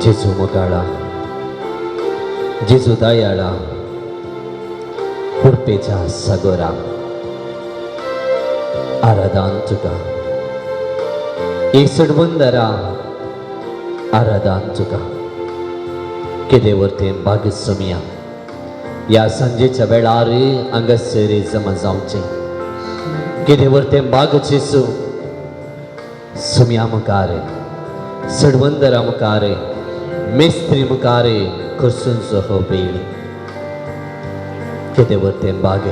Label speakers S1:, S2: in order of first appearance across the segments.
S1: जेजू मोगाळा, जेजू दयाळा, कृपेच्या सागरा, आराधन तुका. येसुडवंदरा, आराधन तुका. कितें वर्तें भाग्य सुमिया ह्या सांजेच्या वेळार हांगासर जमा जावचें. कितें वर्तें भाग्य जेजू सुमिया मुखार, सडवंदरा मुखार, मेस्त्री मुखार करसूंचो हो वेळ. कितें वर्तें भाग्य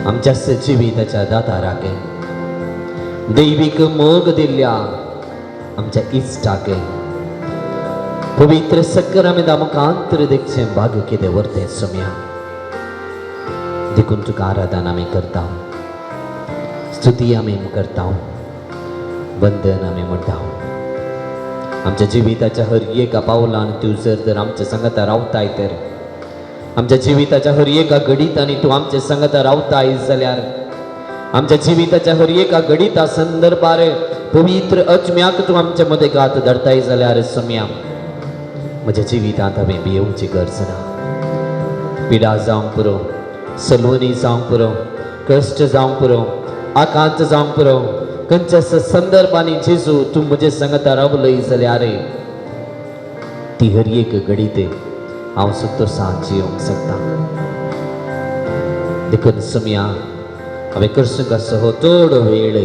S1: आमच्या जिविताच्या दाताराक, दैवीक मोग दिल्ल्या आमच्या इश्टाक पवित्र सक्रामेंता मुखांतर देखचें भाग्य. कितें वर्तें सुमिया देखून तुका आराधन आमी करता. स्तुती आम्ही करता वंदन आम्ही म्हणता आमच्या जिविताच्या हर एका पावलान तू जर आमच्या संगता रावताय तर आमच्या जिविताच्या हर एका घडीतांनी तू आमच्या संगता रावताय जाल्यार आमच्या जिविताच्या हर एका घडीता संदर्भार पवित्र अचम्याक तू आमच्या मध्ये गात धरताय जाल्यार सम्या म्हज्या जिवितांत हांवें भियेवची गरज ना पिडा जावंक पुरो सलवणी जावंक पुरो कश्ट जावंक पुरो आकांत जावंक पुरो खंयच्या संदर्भांनी जेजू तू म्हजे संगता रावलय जाल्यार ती हर एक घडीत हांव सुद्दां साथ जियोंक शकता देखून सम्या हांवें करसूंक आसा थोडो वेळ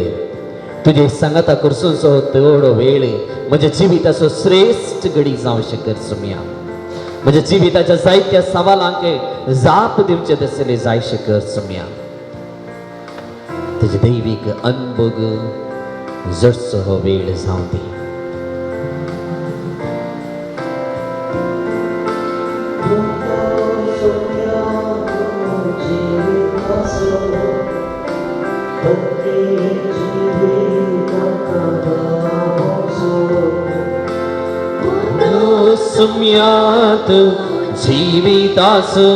S1: तुजे सांगाता करसून सो थोडो वेळ म्हज्या जिविताचो श्रेष्ठ घडी जावं शकर सम्या म्हज्या जिविताच्या जायत्या सवालांक जाप दिवचे तसले जाय शकर सम्या तेजे दैवीक अनुभव जडसो हो वेळ जावं दी सम्यात जीवितासो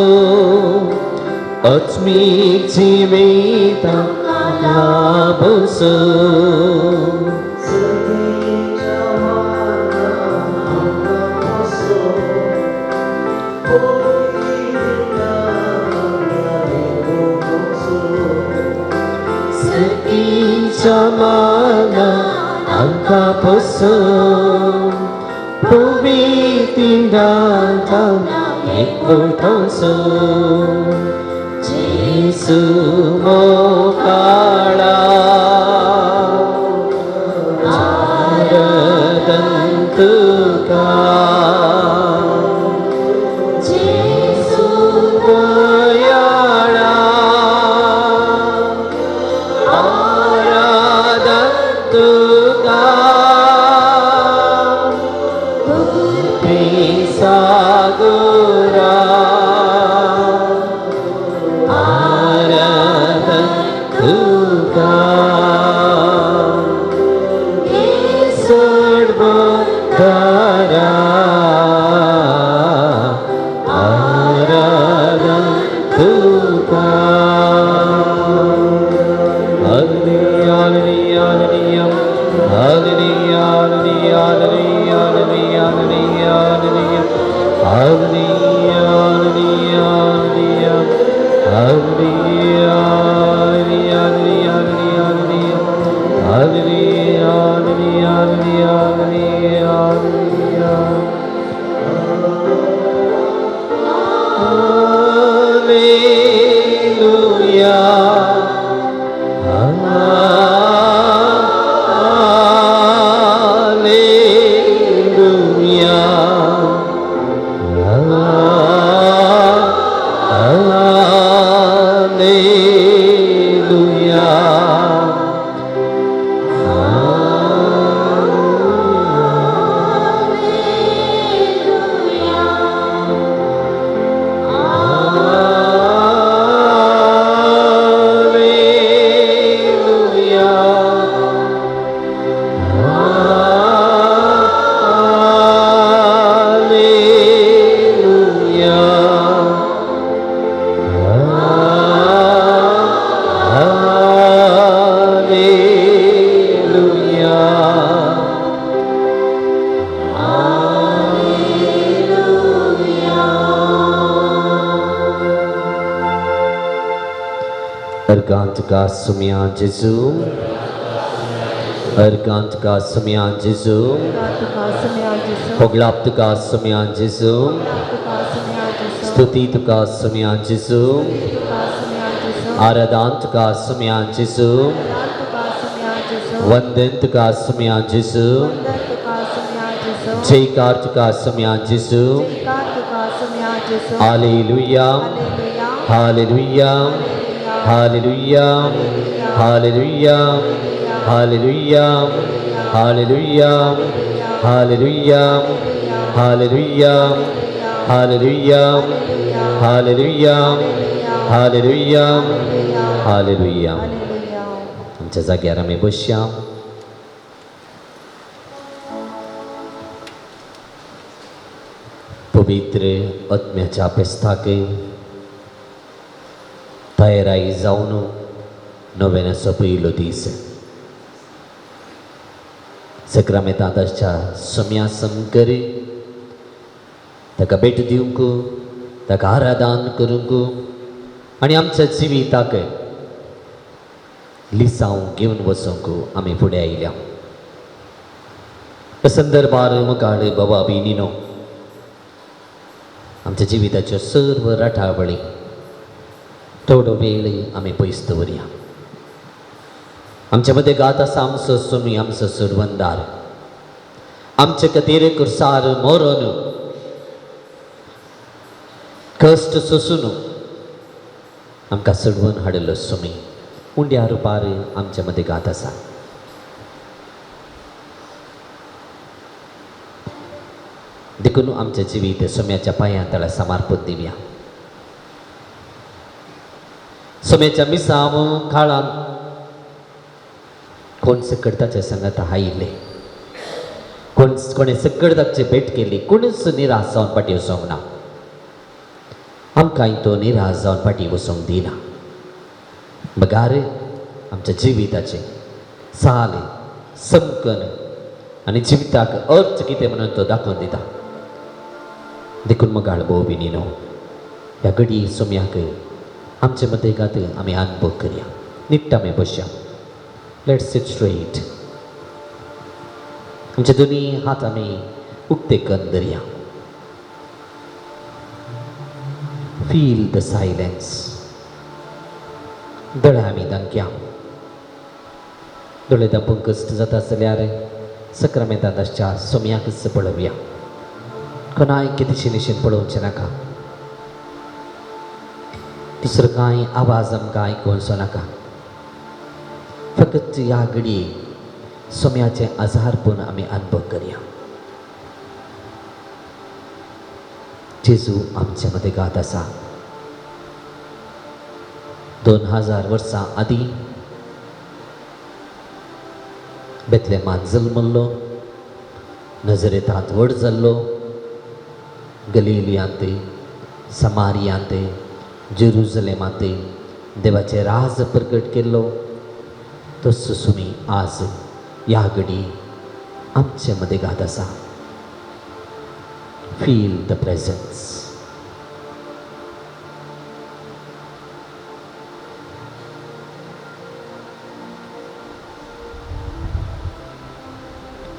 S1: आत्मिक जीविता लाभसो Samana angka poso Pumipindang ikutongso Jesu mo kala Jaradantuka Jesu mayara Aradantuka Sagura Aradantuka Sarvadara Aradantuka Hallelujah, hallelujah, hallelujah, hallelujah, hallelujah, hallelujah, Argantka sumya Jesu Argantka sumya Jesu Poglaptka sumya Jesu Stutittka sumya Jesu Aradantka sumya Jesu Vandantka sumya Jesu Jaikartka sumya Jesu Hallelujah Hallelujah Hallelujah, hallelujah, hallelujah, hallelujah, hallelujah, hallelujah, hallelujah, hallelujah, hallelujah, hallelujah. आमच्या जाग्यार आमी बसया. पवित्र आत्म्याच्या पेस्ताक तयाराई जावन नव्यानाचो पयलो दीस. सक्रामेंताच्या सोम्या समकर ताका भेट दिवंक, ताका आराधन करूंक आनी आमच्या जिविताक लिसांव घेवन वचूंक आमी फुडें आयल्या. ह्या संदर्भार मुखार बाबा भयणीनो, आमच्या जिविताच्यो सर्व राठावळी थोडो वेळ आमी पयस दवरया. आमच्या मदें गात आसा आमचो सोमी, आमचो सुरवंदार, आमचे खातीर कुर्सार मरून कश्ट सोसून आमकां सोडवून हाडिल्लो सोमी उंड्या रुपार आमच्या मदें गात आसा. देखून आमचे जिवीत सोम्याच्या पांयां तळा समर्पण दिवया. सोम्याच्या मिसांव काळान कोण सकडताच्या संगत आयिल्ले, कोणे सकडताचे भेट केली, कोणूच निराश जावन फाटीं वचोंक ना. आमकांय तो निराश जावन फाटीं वचोंक दिना. बगार आमच्या जिविताचे साल समकन आनी जिविताक अर्थ कितें म्हणून तो दाखोवन दिता. देखून मगाळ भोव भयणीनो, ह्या घडये सोम्याक आमचे मदें गात आमी अनुभव करया. निट्ट आमी बसया. Let's sit straight. आमचे दोनी हात आमी उक्ते करून धरया. Feel the silence. दोळे आमी धांकया. दोळे धांपूंक कश्ट जाता जाल्यार सक्रामेंताच्या सोम्याकच पळोवया. कोणाय कितेंशे निशेन पळोवचें नाका. दुसरो कांय आवाज आमकां आयकूंचो नाका. फकत ह्या घडये सोम्याचे आजारपण आमी अनुभव करया. जेजू आमच्या मदें गात आसा. 2000 वर्सां आदीं बेतलेमांत जल्मल्लो, नजरेतांत व्हड जाल्लो, गलिलियांत, समारियांत, जेरुसलेमांत देवाचे राज प्रकट केल्लो, तसो सोमी आज ह्या घडये आमचे मदें गात आसा. Feel the presence.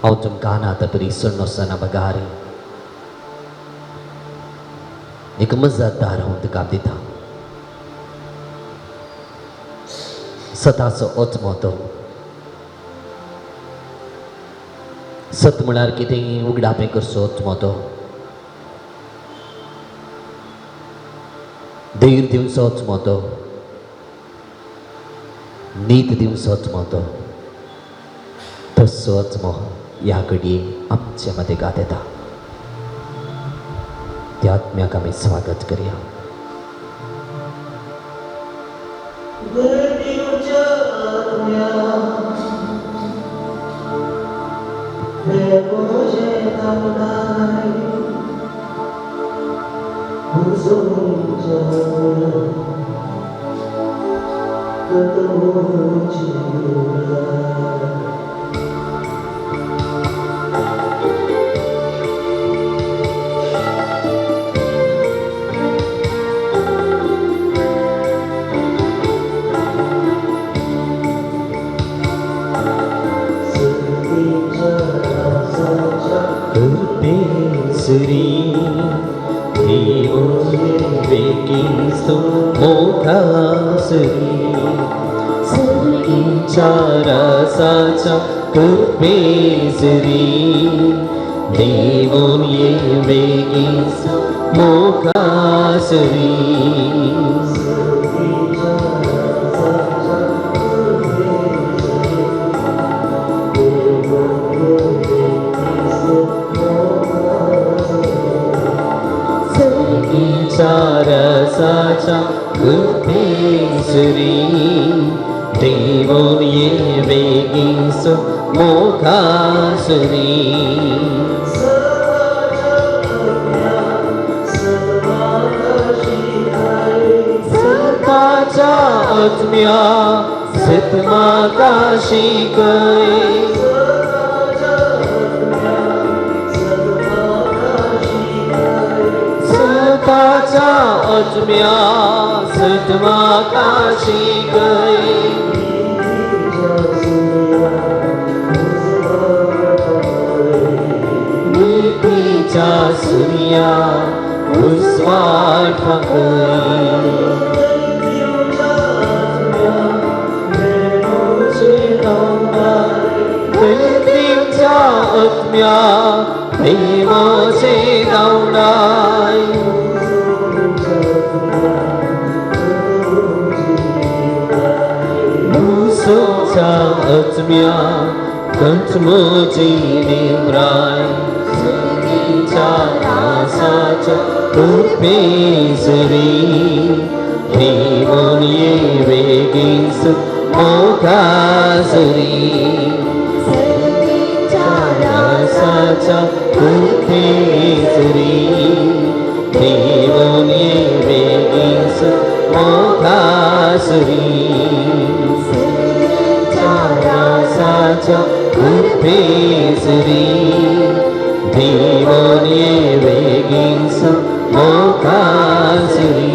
S1: हांव तुमकां आतां बरी सणोसना बगार एक मजतदार हांव तुका दिता. सताचो ओतमो तो. सत म्हळ्यार कितें उगडापें करचो ओतमो तो. धैर्य दिवचो ओतमो तो. नीत दिवचो ओतमो तो. तसो ओतमो ह्या घडये आमचे मदें गात येता. त्या आत्म्याक आमी स्वागत करया. रसाच्या कृपेजरी देवून ये बेगीच मोखासरी. रसाच्या कृपेजरी देव घेऊन ये वेगीस मोघासुरी. सताच्या आत्म्या सतमाकाशी गए. सताच्या आत्म्या सतमाकाशी गए. नीतीच्या सूर्या उस्वाट गई. प्रेमच्या आत्म्या प्रेमाचे दावडाय. मुसोच्या आत्म्या कंठमोची निमराय. सगीच्या रासाच्या उपेसरी घेऊन ये वेगीस मोघासुरी. रासाच्या उपेसरी घेऊन ये वेगीस मोघासुरी. रासाच्या उपेसरी घेऊन ये वेगीस मोघासुरी.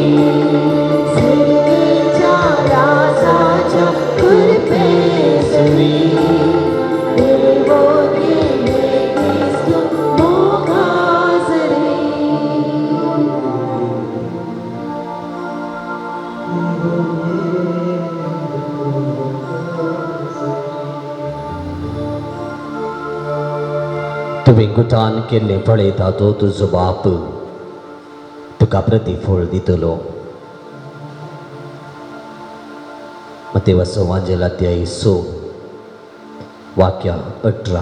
S1: तुम्ही गुटान केल्ले पळयता तो तुजो बाप तुका प्रतिफळ दितलो. मत्तेवाचो वांजेलाध्याय 6 वाक्य 18.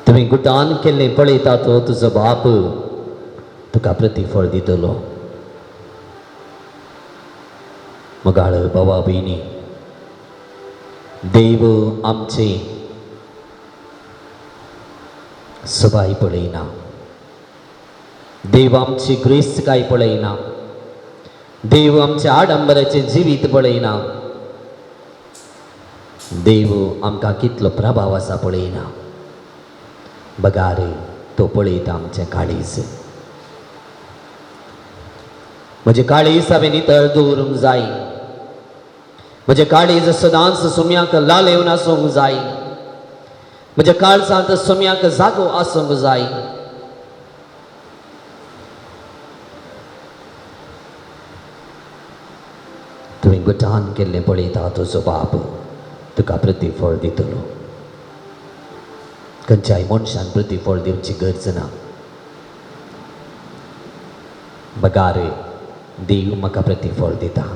S1: तुम्ही गुटान केल्ले पळयता तो तुजो बाप तुका प्रतिफळ दितलो. मगाळ भावा भयणी, देव आमचे सबाई पळयना. देव आमची ग्रेस्त पळयना. देव आमचे आडंबराचे जिवीत पळयना. देव आमकां कितलो प्रभाव आसा पळयना. बघा रे, तो पळयता आमचें काळीज. म्हजें काळीज हांवें नितळ दवरूंक जाय. म्हजें काळीज सदांच सुम्याक लालेवन आसूंक जाय. म्हज्या काळजांत सुम्याक जागो आसूंक जाय. तुवें गुटान केल्लें पळयता तुजो बाप तुका प्रतिफळ दितलो. खंयच्याय मनशान प्रतिफळ दिवची गरज ना. बघा रे, देव म्हाका प्रतिफळ दिता.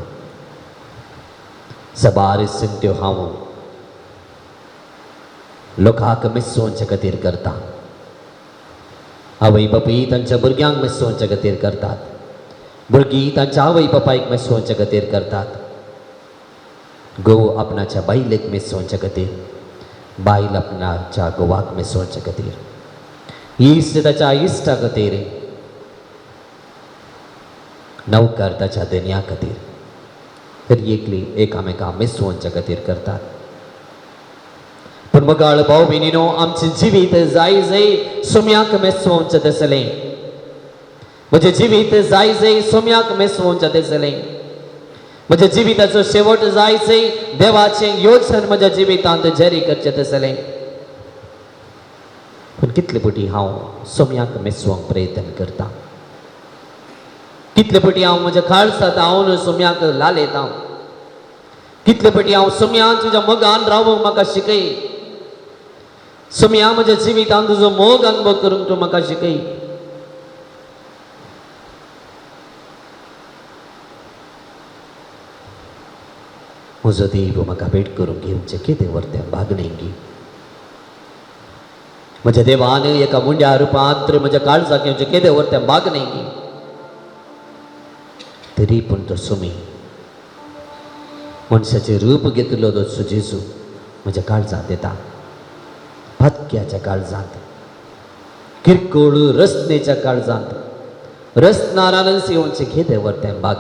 S1: सबार संत्यो हांव लोकांक मिसोवचे खातीर करता. आवय बापूय तांच्या भुरग्यांक मिसोवचे खातीर करतात. भुरगीं तांच्या आवय बापायक मिसोवचे खातीर करतात. घोव आपणाच्या बायलेक मिसोवचे खातीर, बायल आपणाच्या घोवाक मिसोवचे खातीर, इश्ट ताच्या इश्टा खातीर, नौकर ताच्या धन्या खातीर, तर एकली एकामेकां मिसोवचे खातीर करतात. पण मगाळ भाव भयणीनो, आमचें जिवीत जाय जाय सुम्याक मिसोवचें दिसलें. म्हजें जिवीत जाय जाय सुम्याक मिसोवचें दिसलें. म्हज्या जिविताचो शेवट जाय जाय देवाचें योजन म्हज्या जिवितांत जारी करचें दिसलें. पूण कितले फावटी हांव सुम्याक मिसोवंक प्रयत्न करतां. कितले फावटी हांव म्हज्या काळजांत हांव सुम्याक लालयतां. कितले फावटी हांव सुम्या तुज्या मोगान रावूंक म्हाका शिकय. सुम्या म्हज्या जिवितांत तुजो मोग अनुभव करूंक तूं म्हाका शिकय. म्हजो देव म्हाका भेट करूंक घेवचें कितें व्हरतें बागणेंगी. म्हज्या देवान एका मुंड्या रुपांत म्हज्या काळजाक घेवचें कितें व्हरतें बागणेंगी. तरी पूण तो सुमी मनशाचे रूप घेतलो तो जेजू म्हज्या काळजांत येता. भटक्याच्या काळजांत, किरकोळ रस्त्याच्या काळजांत रसनारानच येवनचे घेते वर्तें बाग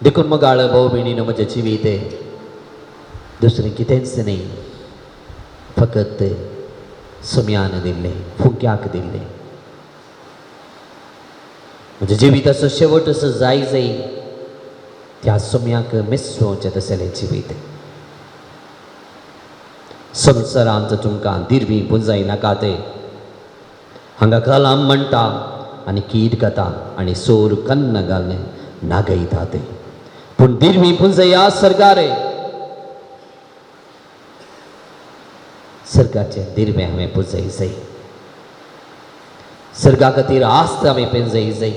S1: देखून मगाळ भाऊ भयणीनं म्हजें जिवीत दुसरें कितेंच न्ही, फकत सुम्यान दिल्लें, फुग्याक दिल्लें. म्हज्या जिविताचो शेवट असो जाय त्या सुम्याक मिसळोवचें तसलें जिवीत. संवसारांत तुमकां दिरवी पुंजाय नाका ते हांगा कलाम म्हणटा आनी कीड खाता आनी सोर कन्न घालने नागयता ते. पूण दिरवी पुंजया सरकारे सरकाचें दिरवें हांवें पुंजय जाय. सर्गा खातीर आस्त हांवें पेंजय जाय.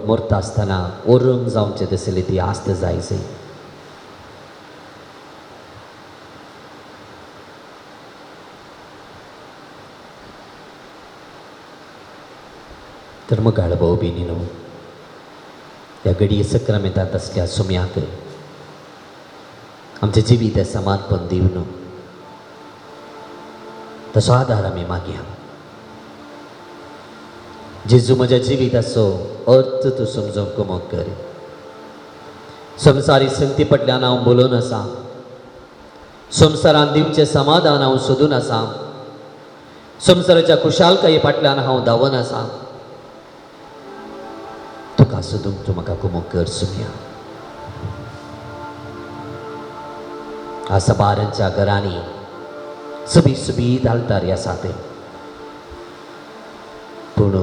S1: मरता आसतना ओरूंक जावचें तसली ती आस्त जाय जाय. तर मग भाऊ भयणीनो, ह्या घडये सक्रामेंतांत आसल्या सुम्याक आमचें जिवीत समर्पण दिवन तसो आदार आमी मागया. जेजू म्हज्या जिविताचो अर्थ तूं समजूंक मोग कर. संवसारी संगती फाटल्यान हांव बोलून आसा. संवसारान दिवचें समाधान हांव सोदून आसा. संवसाराच्या खुशालकाये फाटल्यान हांव धांवन आसा. तुका सोदूंक तूं म्हाका कुमोग कर सुम्या. आसाबारांच्या घरांनी सुबीत आल्तारी आसा ते. पूण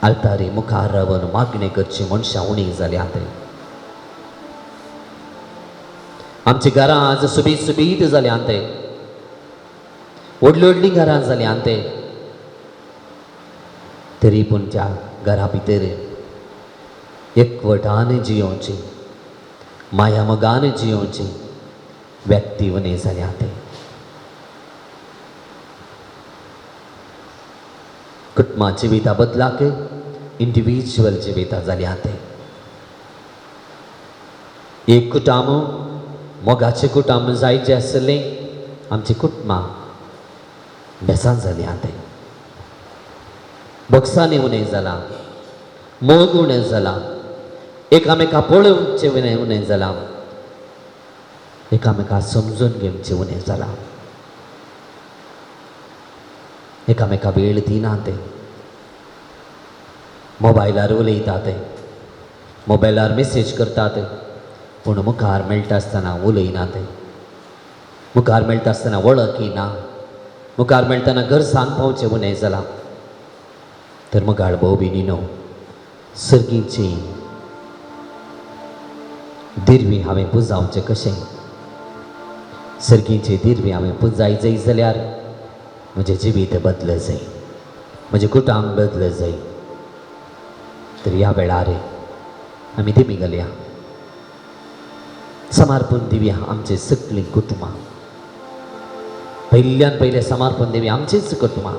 S1: आल्तारी मुखार रावन मागणी करची मनशां उणी जाल्यात. आमची घरां आज सुबीत जाल्यांत. व्हडलीं घरां जाल्यांत. तरी पूण त्या घरा भितर एकवटान जियोवची, माया मोगान जियोवची व्यक्ती उणी जाल्यात. कुटुंबा जिविता बदलाक इंडिव्हिज्युअल जिवितां जाल्यांत. एक कुटुंब मोगाचें कुटुंब जायचें आसलें आमची कुटुंबां बेसान जाल्यांत. बक्षांनी उणें जालां, मोग उणें जालां, एकामेका पळोवचें उणें जालां, एकामेका समजून घेवचें उणें जालां. एकामेका वेळ दिनात. मोबायलार उलयतात, मोबायलार मेसेज करतात, पूण मुखार मेळटा आसतना उलयनात. मुखार मेळटा आसतना वळखी ना. मुखार मेळटना गरजान पावचें उणें जालां. तर मुखार भाऊ भयणीनो, सर्गीची दिरवी हांवें पुंजावचें कशें? सर्गीची दिरवी हांवें पुंजाय जाय जाल्यार म्हजें जिवीत बदल जाय, म्हजें कुटुंब बदल जाय. तर ह्या वेळार आमी देमी घालया, समर्पण दिवया आमचे सगळीं कुटुंबां. पयल्यान पयलें समर्पण दिवया आमचेच कुटुंबां.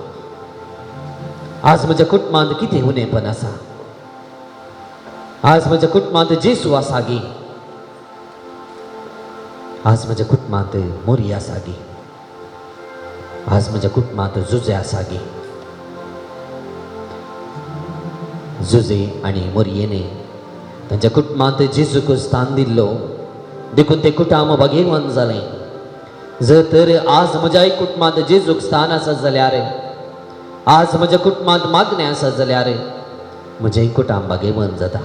S1: आज म्हज्या कुटुंबांत कितें उणेंपण आसा? आज म्हज्या कुटुंबांत जेजू आसा गी. आज म्हज्या कुटुंबांत मोरी आसा गी. आज म्हज्या कुटुंबांत जुजे आसा गी. जुजे आनी मोरयेने तांच्या कुटुंबांत जेजूक स्थान दिल्लो देखून तें कुटुंब भाग्यवान जालें. जर तर आज म्हज्याय कुटुंबांत जेजूक स्थान आसा जाल्यार, आज म्हज्या कुटुंबांत मागणें आसा जाल्यार म्हजेंय कुटुंब भाग्यवान जाता.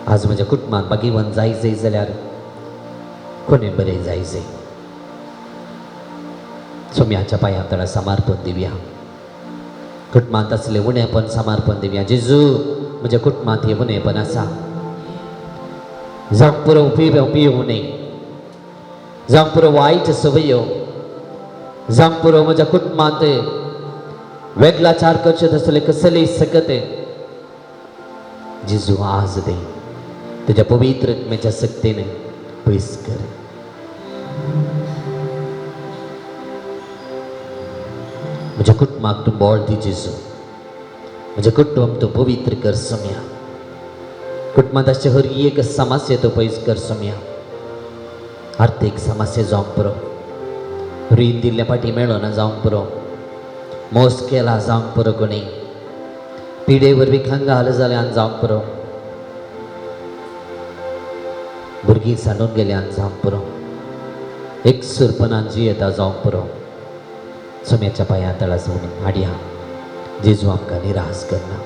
S1: आज म्हज्या कुटुंबांत भाग्यवान जाय जाल्यार कोणें बरें जाय सुम्याच्या पांयां तळा समर्पण दिवया. कुटुंबांत असलें उणेंपण समर्पण दिवया. जेजू म्हज्या कुटुंबांत हें उणेंपण आसा. जावं पुरो पियो उणें, जावं पुरो वायट सवयो, जावं पुरो म्हज्या कुटुंबांत वेगळाचार करचे तसले कसले सकत जेजू आज दे तुज्या पवित्र आत्म्याच्या सक्तीन पयस कर. म्हज्या कुटुंबाक तूं बोळ दी जेजू. म्हजें कुटुंब तूं पवित्र कर सुम्या. कुटुंबात अशी हर एक समस्या तो पयस कर सोम्या. आर्थिक समस्या जावंक पुरो, रीण दिल्ल्या फाटी मेळो ना जावंक पुरो, मोस केला जावंक पुरो, कोणी पिडे वरवीं खंगाल जाल्यान जावंक पुरो, भुरगीं सांडून गेल्यान जावंक पुरो, एक सुरपणान जियेता जावंक पुरो. सोम्याच्या पांया तळा जावन हाडया. जेजू आमकां निराश करना.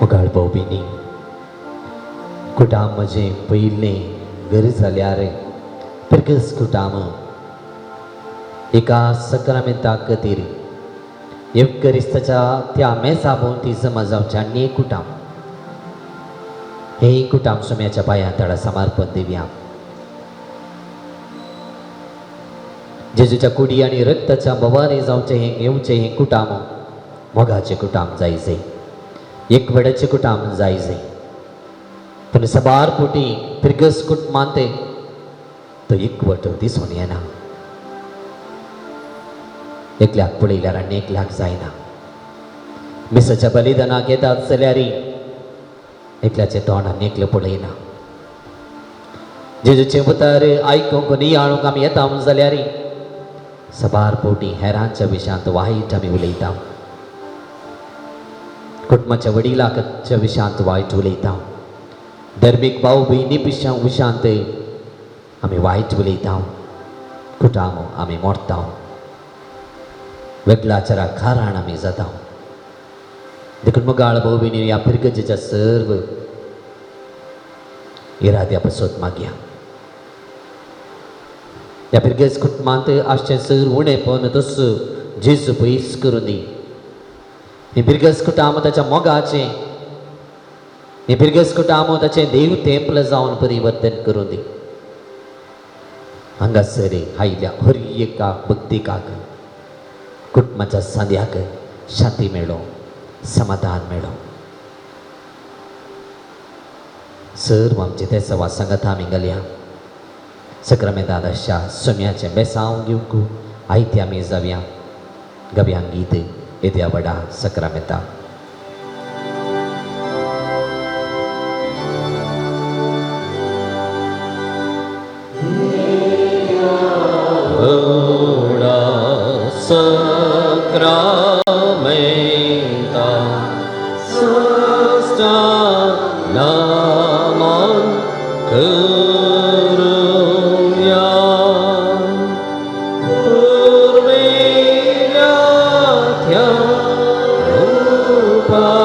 S1: मुगाळ भोंवबिनी कुटाम म्हजें पयलें घर जाल्यार पिरगस कुटाम एका संक्रामेंता खातीर येवकरिस्ताच्या त्या मेजा भोंवती जमा जावचें आनी एक कुटाम. हे कुटाम सोम्याच्या पांया तळा समर्पण दिवया. जेजूच्या कुडी आनी रक्ताच्या बोवारे जावचें हें घेवचें हें कुटाम मोगाचें कुटाम जायचें, एक वेळाचें कुटाम जायचें. पूण सबार पोटी पिरगस कुटुंबांत तो एकवट दिसून येना. एकल्याक पळयल्यार आनी एकल्याक जायना. मिसाच्या बलिदानाक येतात जाल्यार एकल्याचें तोंड आनी एकलें पळयना. जेजूचें उतर आयकूंक नियाळूंक आमी येता जाल्यार सबार पोटी हेरांच्या विशयांत वायट आमी उलयता. कुटुंबाच्या वडिलांच्या विशयांत वायट उलयता. धर्मीक भाव भयणी विशयांत आमी वायट उलयता. कुटाम आमी मोडटा. वेगळाचारा कारण आमी जाता. देखून मुगाळ भाव भयणी ह्या पिरगजेच्या सर्व इराद्या पासत मागया. ह्या पिरगेज कुटुंबांत आसचें सर्व उणेपण तस जेजू पयस करून दी. हे पिरगस कुटाम ताच्या मोगाचें, हे पिरगस कुटाम ताचें देव तेंपल जावन परिवर्तन करून दी. हांगासर आयल्या हर एकाक भक्तिकाक कुटुंबाच्या सांद्याक शांती मेळो, समाधान मेळो. सर्व आमचे त्या सवा सांगत आम्ही गल्या सक्रामे दादाशा सोम्याचे बेसाव घेऊन आयते आम्ही जाव्या गव्यांग गीत येद्या vada सक्रामेता Sacramenta Sasta Naman Karunya Purveyatya Rupavogna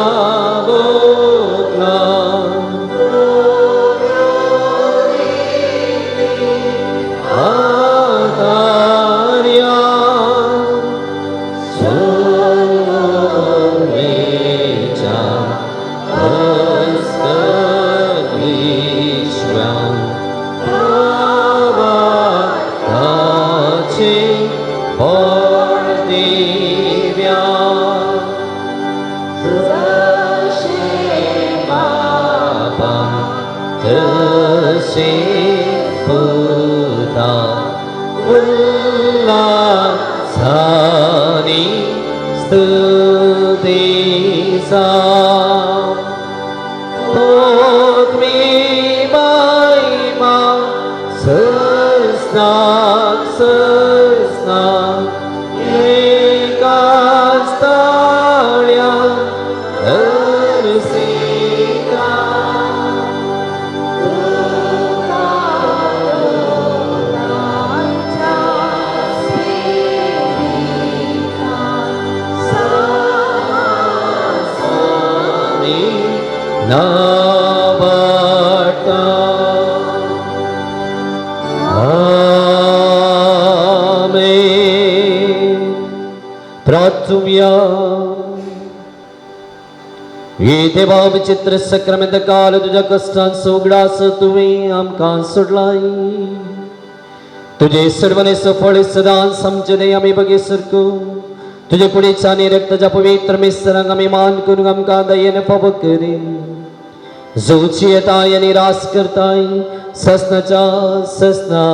S1: Adarya Sani Studisa Potmi Maima Sesnak Sesnak Ekastalya Ersika Navata Amen Pratumya Yete Bab Chitra Sakramenta Kala Tuja Kastan Sogdas Tuve Amkan Sudlai Tuje Sarvane Safale Sadan Samjane Ame Bage Sarko तुझे पुढे छाने रक्ताच्या पवित्र मिश्रण आम्ही मान करून आमका दयेने पव करे जोची येताय आणि रास करताय ससनाच्या ससना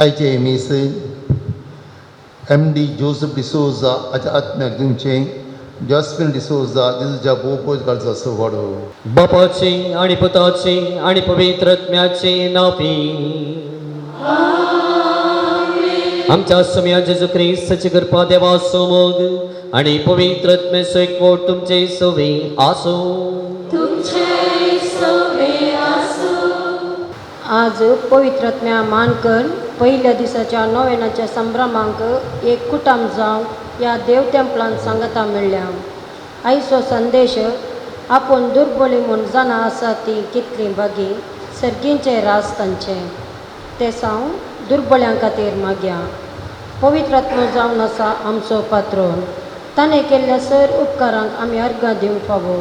S2: आयचे मीस MD जोसेफ डिसोजा हाच्या आत्म्याक तुमचे जॉस्पिन डिसोजा जेजूच्या भोवपोज घालचो असो व्हडो
S1: बापाचे आणि पुताचे आणि पवित्र आत्म्याचे नावी आमच्या सम्या जेजू ख्रिस्ताची कृपा देवा सोमोग आणि पवित्र आत्म्याचो एकवट तुमचे सवे आसो.
S3: आज पवित्र आत्म्या मानकर पहिल्या दिसाच्या नोवेनाच्या संभ्रमांक एक कुटुंब जावन ह्या देव टेंपलांत सांगता मेळ्ळ्या. आयचो संदेश आपूण दुर्बळी म्हूण जाणा आसा ती कितली बागी सर्गींचे रास तांचे ते सावन दुर्बळ्यां खातीर मागया. पवित्र आत्मो जावन आसा आमचो पात्रोन. ताणें केल्ल्या सर उपकारांक आमी अर्गां दिवंक फावो.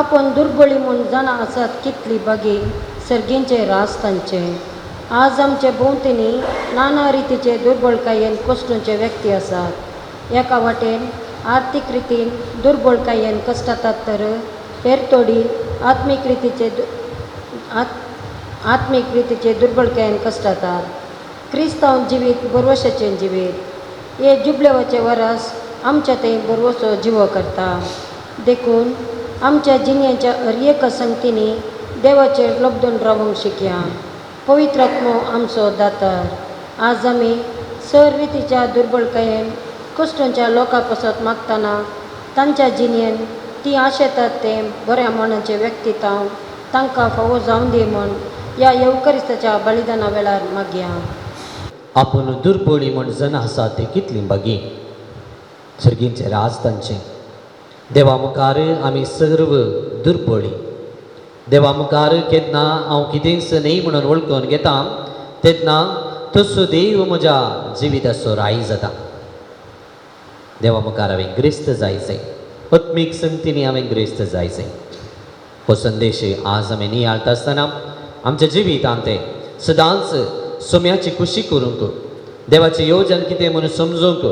S3: आपूण दुर्बळी म्हूण जाणा आसात कितली बागी सर्गींचे रास तांचे. आज आमचे भोंवतणी नाना रितीचे दुर्बळकायेन कश्टांचे व्यक्ती आसात. एका वाटेन आर्थीक रितीन दुर्बळकायेन कश्टातात तर हेर तोडी आत्मीक रितीचे दुर्बळकायेन कश्टातात. क्रिस्तांव जिवीत बरवशाचें जिवीत हे जुबलेवाचे वरस आमच्या थंय बरवसो जिवो करता. देखून आमच्या जिणेच्या हर एक संगतींनी देवाचेर लबदून रावूंक शिकया. पवित्र आत्मो आमचो दातार. आज आमी सर रितीच्या दुर्बळकायेन कश्टांच्या लोकां पासत मागतना तांच्या जिणेन ती आशेतात ते बऱ्या मनाचे व्यक्तित्व तांकां फावो जावं दी म्हूण ह्या येवकरिस्ताच्या बलिदाना वेळार मागया.
S1: आपूण दुर्बळी म्हूण जन आसा ते कितली बागी सर्गींचे राज तांचे. देवा मुखार आमी सर्व दुर्बळी. देवा मुखार केन्ना हांव कितेंच न्ही म्हणून वळखून घेता तेन्ना तसो देव म्हज्या जिविताचो राय जाता. देवा मुखार हांवें ग्रेस्त जायचें. आत्मीक संगतींनी हांवें ग्रेस्त जायचें. हो संदेश आज आमी नियाळटा आसतना आमच्या जिवितांत ते सदांच सोम्याची खुशी करूंक देवाचें येवजन कितें म्हणून समजूंक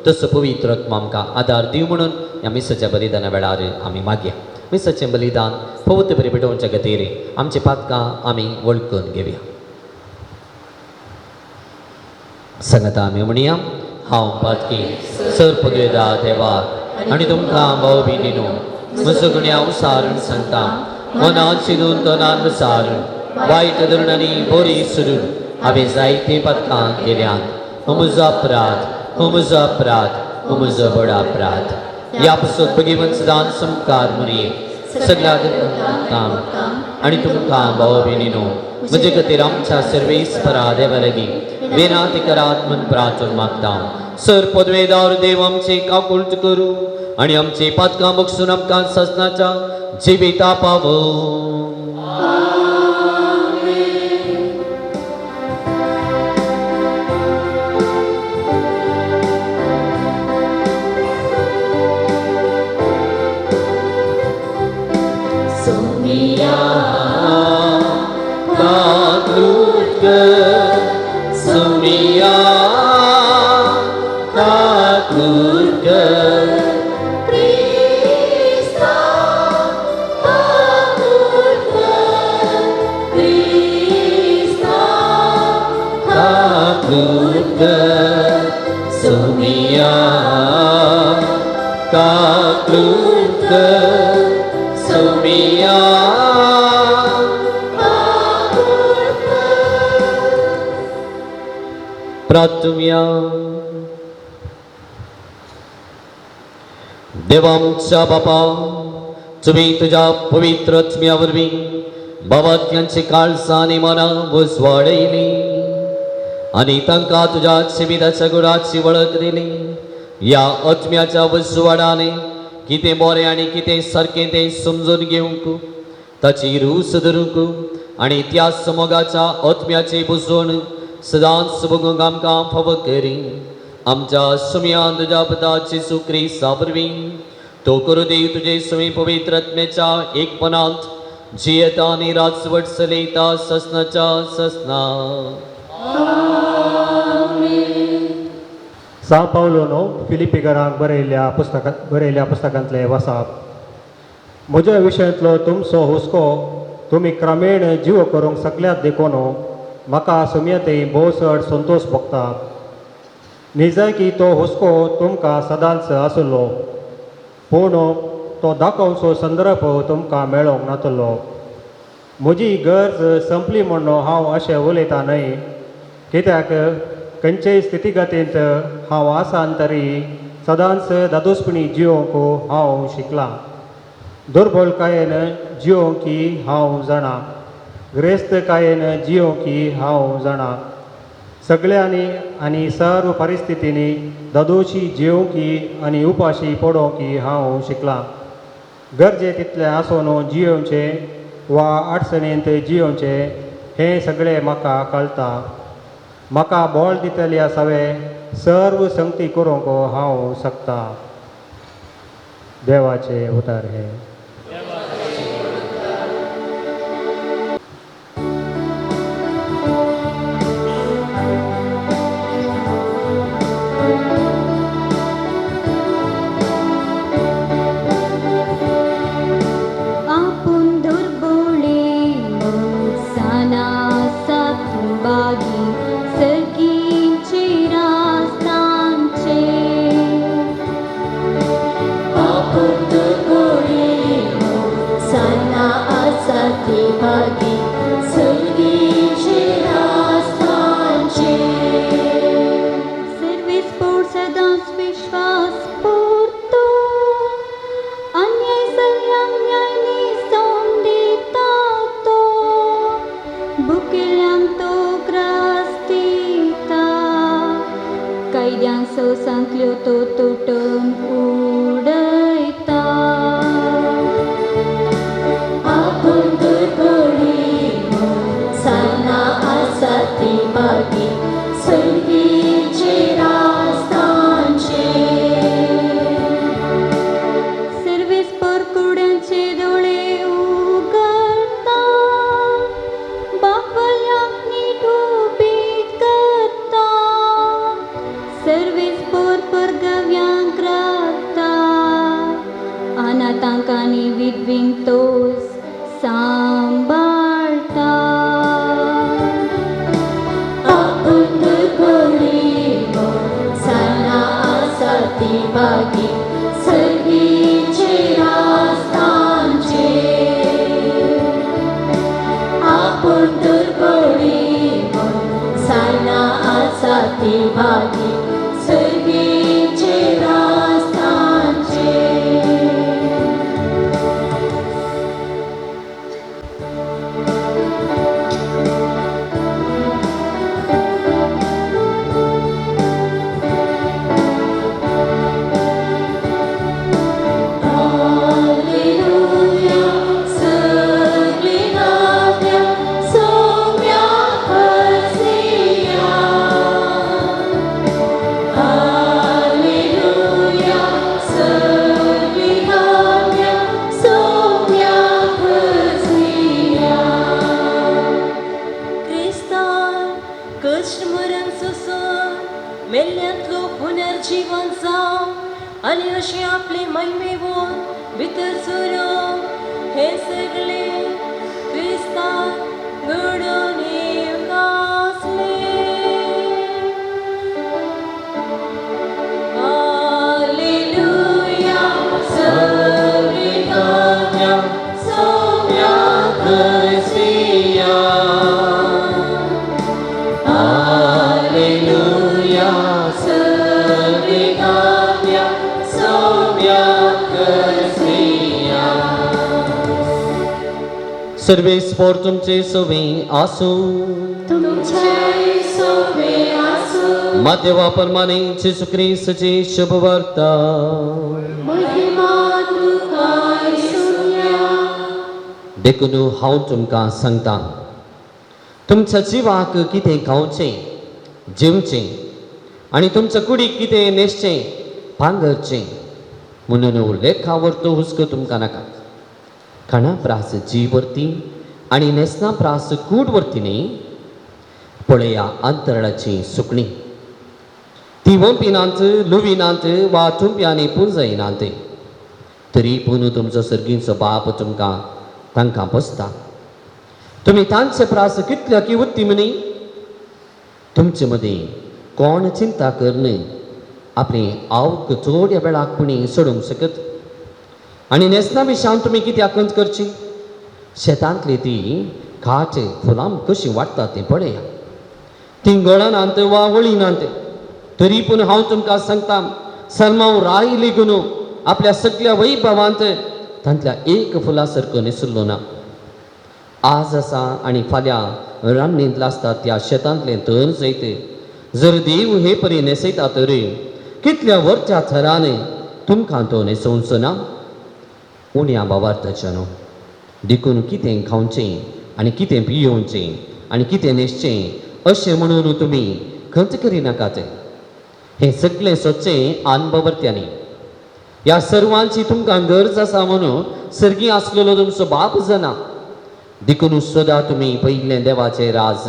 S1: तसो पवित्र आत्मा आमकां आदार दिव म्हणून ह्या मिसाच्या बलिदाना वेळार आमी मागया. मिसाचें बलिदान पवित्र बरी पेटोवच्या खातीर आमची पातकां आमी वळखून घेवया. सांगता आमी म्हणया हांव पातकी सर पदवेदा देवा आनी तुमकां भाव भयणीनो म्हजो गुन्या उसारण सांगता. मनांत शिनून तोंडान विसारून वायट धोरणांनी बरी सुरून हांवें जायते पातकां केल्यात. हो म्हजो अपराध, हो म्हजो अपराध, हो म्हजो बडो अपराध. ह्या पासून भगिवन सदांच संस्कार म्हणून सगळ्या काम आनी तुमकां भाव भयणीनो म्हजे खातीर आमच्या सर्वेस्परा देवा लागीं विनंती करात म्हूण प्रार्थना मागता. सर पदवेदार देव आमचे काकुळट करूं आनी आमचे पातकां बक्षून आमकां सजनाच्या जिविता पावो. प्रार्थुम्या. देवा आमच्या बापा तुम्ही तुझ्या पवित्र आत्म्या वरवीं बाबात्यांची काळसां मना वस वाडयली आनी तांकां तुझ्या जिविताच्या गुणाची वळख दिली. ह्या आत्म्याच्या वसवाडाने कितें बरें आनी कितें सारकें तें समजून घेवंक ताची रूस धरूंक आनी त्या समोगाच्या आत्म्याचे बुजवण सदांच बगूंक आमकां फावो करी. आमच्या सुम्यान तुज्या पुता जेजू ख्रिस्ता वरवीं तो करू देव तुजे सुमी पवित्र आत्म्याच्या एकपणांत जियेता आनी राजवट चलयता ससनाच्या ससना.
S4: सा पावलोनो फिलिपिकरांक बरयल्या पुस्तकांतले वाचप. म्हज्या विशयांतलो तुमचो हुस्को तुमी क्रमेण जीव करूंक शकल्यात देखून म्हाका सुमयते भोव चड संतोश भोगता. निजय की तो हुस्को तुमकां सदांच आसलो, पूण तो दाखोवचो संदर्भ तुमकां मेळोंक नातलो. म्हजी गरज संपली म्हणून हांव अशें उलयता न्हय, कित्याक खंयचेय स्थितीगतींत हांव आसान तरी सदांच दादोसपणी जियोंक हांव शिकलां. दुर्बलकायेन जियोंकी हांव जाणा, ग्रेस्तकायेन जियोंकी हांव जाणा. सगळ्यांनी आनी सर्व परिस्थितींनी दादोशी जियोंकी आनी उपाशी पडोवंकी हांव शिकलां. गरजे तितलें आसून जियोवचें वा अडचणींत जियोवचें हें सगळें म्हाका कळटा. म्हाका बोळ दितल्या सवे सर्व संगती करूंक हांव शकता. देवाचे उतार हे.
S1: सर्वे स्पोर तुमचे सोवे आसू. देवा परमाने जेसू ख्रिस्ताची शुभ वार्ता. देखून हांव तुमकां सांगता, तुमच्या जिवाक कितें खावचें जेवचें आनी तुमच्या कुडीक कितें न्हेसचें पांगरचें म्हणून लेखावरतो हुस्को तुमकां नाका. खाणा प्रास जीव व्हरती आनी न्हेसना प्रास कूड व्हरती न्ही. पळया अंतरणाची सुकणी, ती वंपिनांत लुविनांत वा टुंप्यांनी पुंजयनांत, तरी पूण तुमचो सर्गीचो बाप तुमकां तांकां पोसता. तुमी तांचे प्रास कितल्या की उत्ती म्हणी तुमचे मध्ये कोण चिंता करणे आपली आवक चोड या वेळाकपणी सोडूंक शकत आणि नेसना विशान तुम्ही किती आकंत करची शेतांतली ती खाट फुलां कशी वाडटा तें पळया ती गळनांत वा वळीनांत तरी पूण हांव तुमकां सांगता सलमांव राय लेगून आपल्या सगळ्या वैभवांत तांतल्या एक फुला सारको निसरलो ना आज आसा आनी फाल्यां रान्नींतलो आसता त्या शेतांतलें तण जैते जर देव हे परी नेसयता तर कितल्या वरच्या थरांनी तुमकां तो नेसोवचो ना उण्या भावार्थाच्या न्हू देखून कितें खावचें आनी कितें पियोवचें आनी कितें न्हेसचें अशें म्हणून तुमी खंत करिनाकात हें सगळें सदचें अनुभवर्त्यांनी ह्या सर्वांची तुमकां गरज आसा म्हणून सर्गी आसलेलो तुमचो बाप जाणा देखून सदां तुमी पयलें देवाचें राज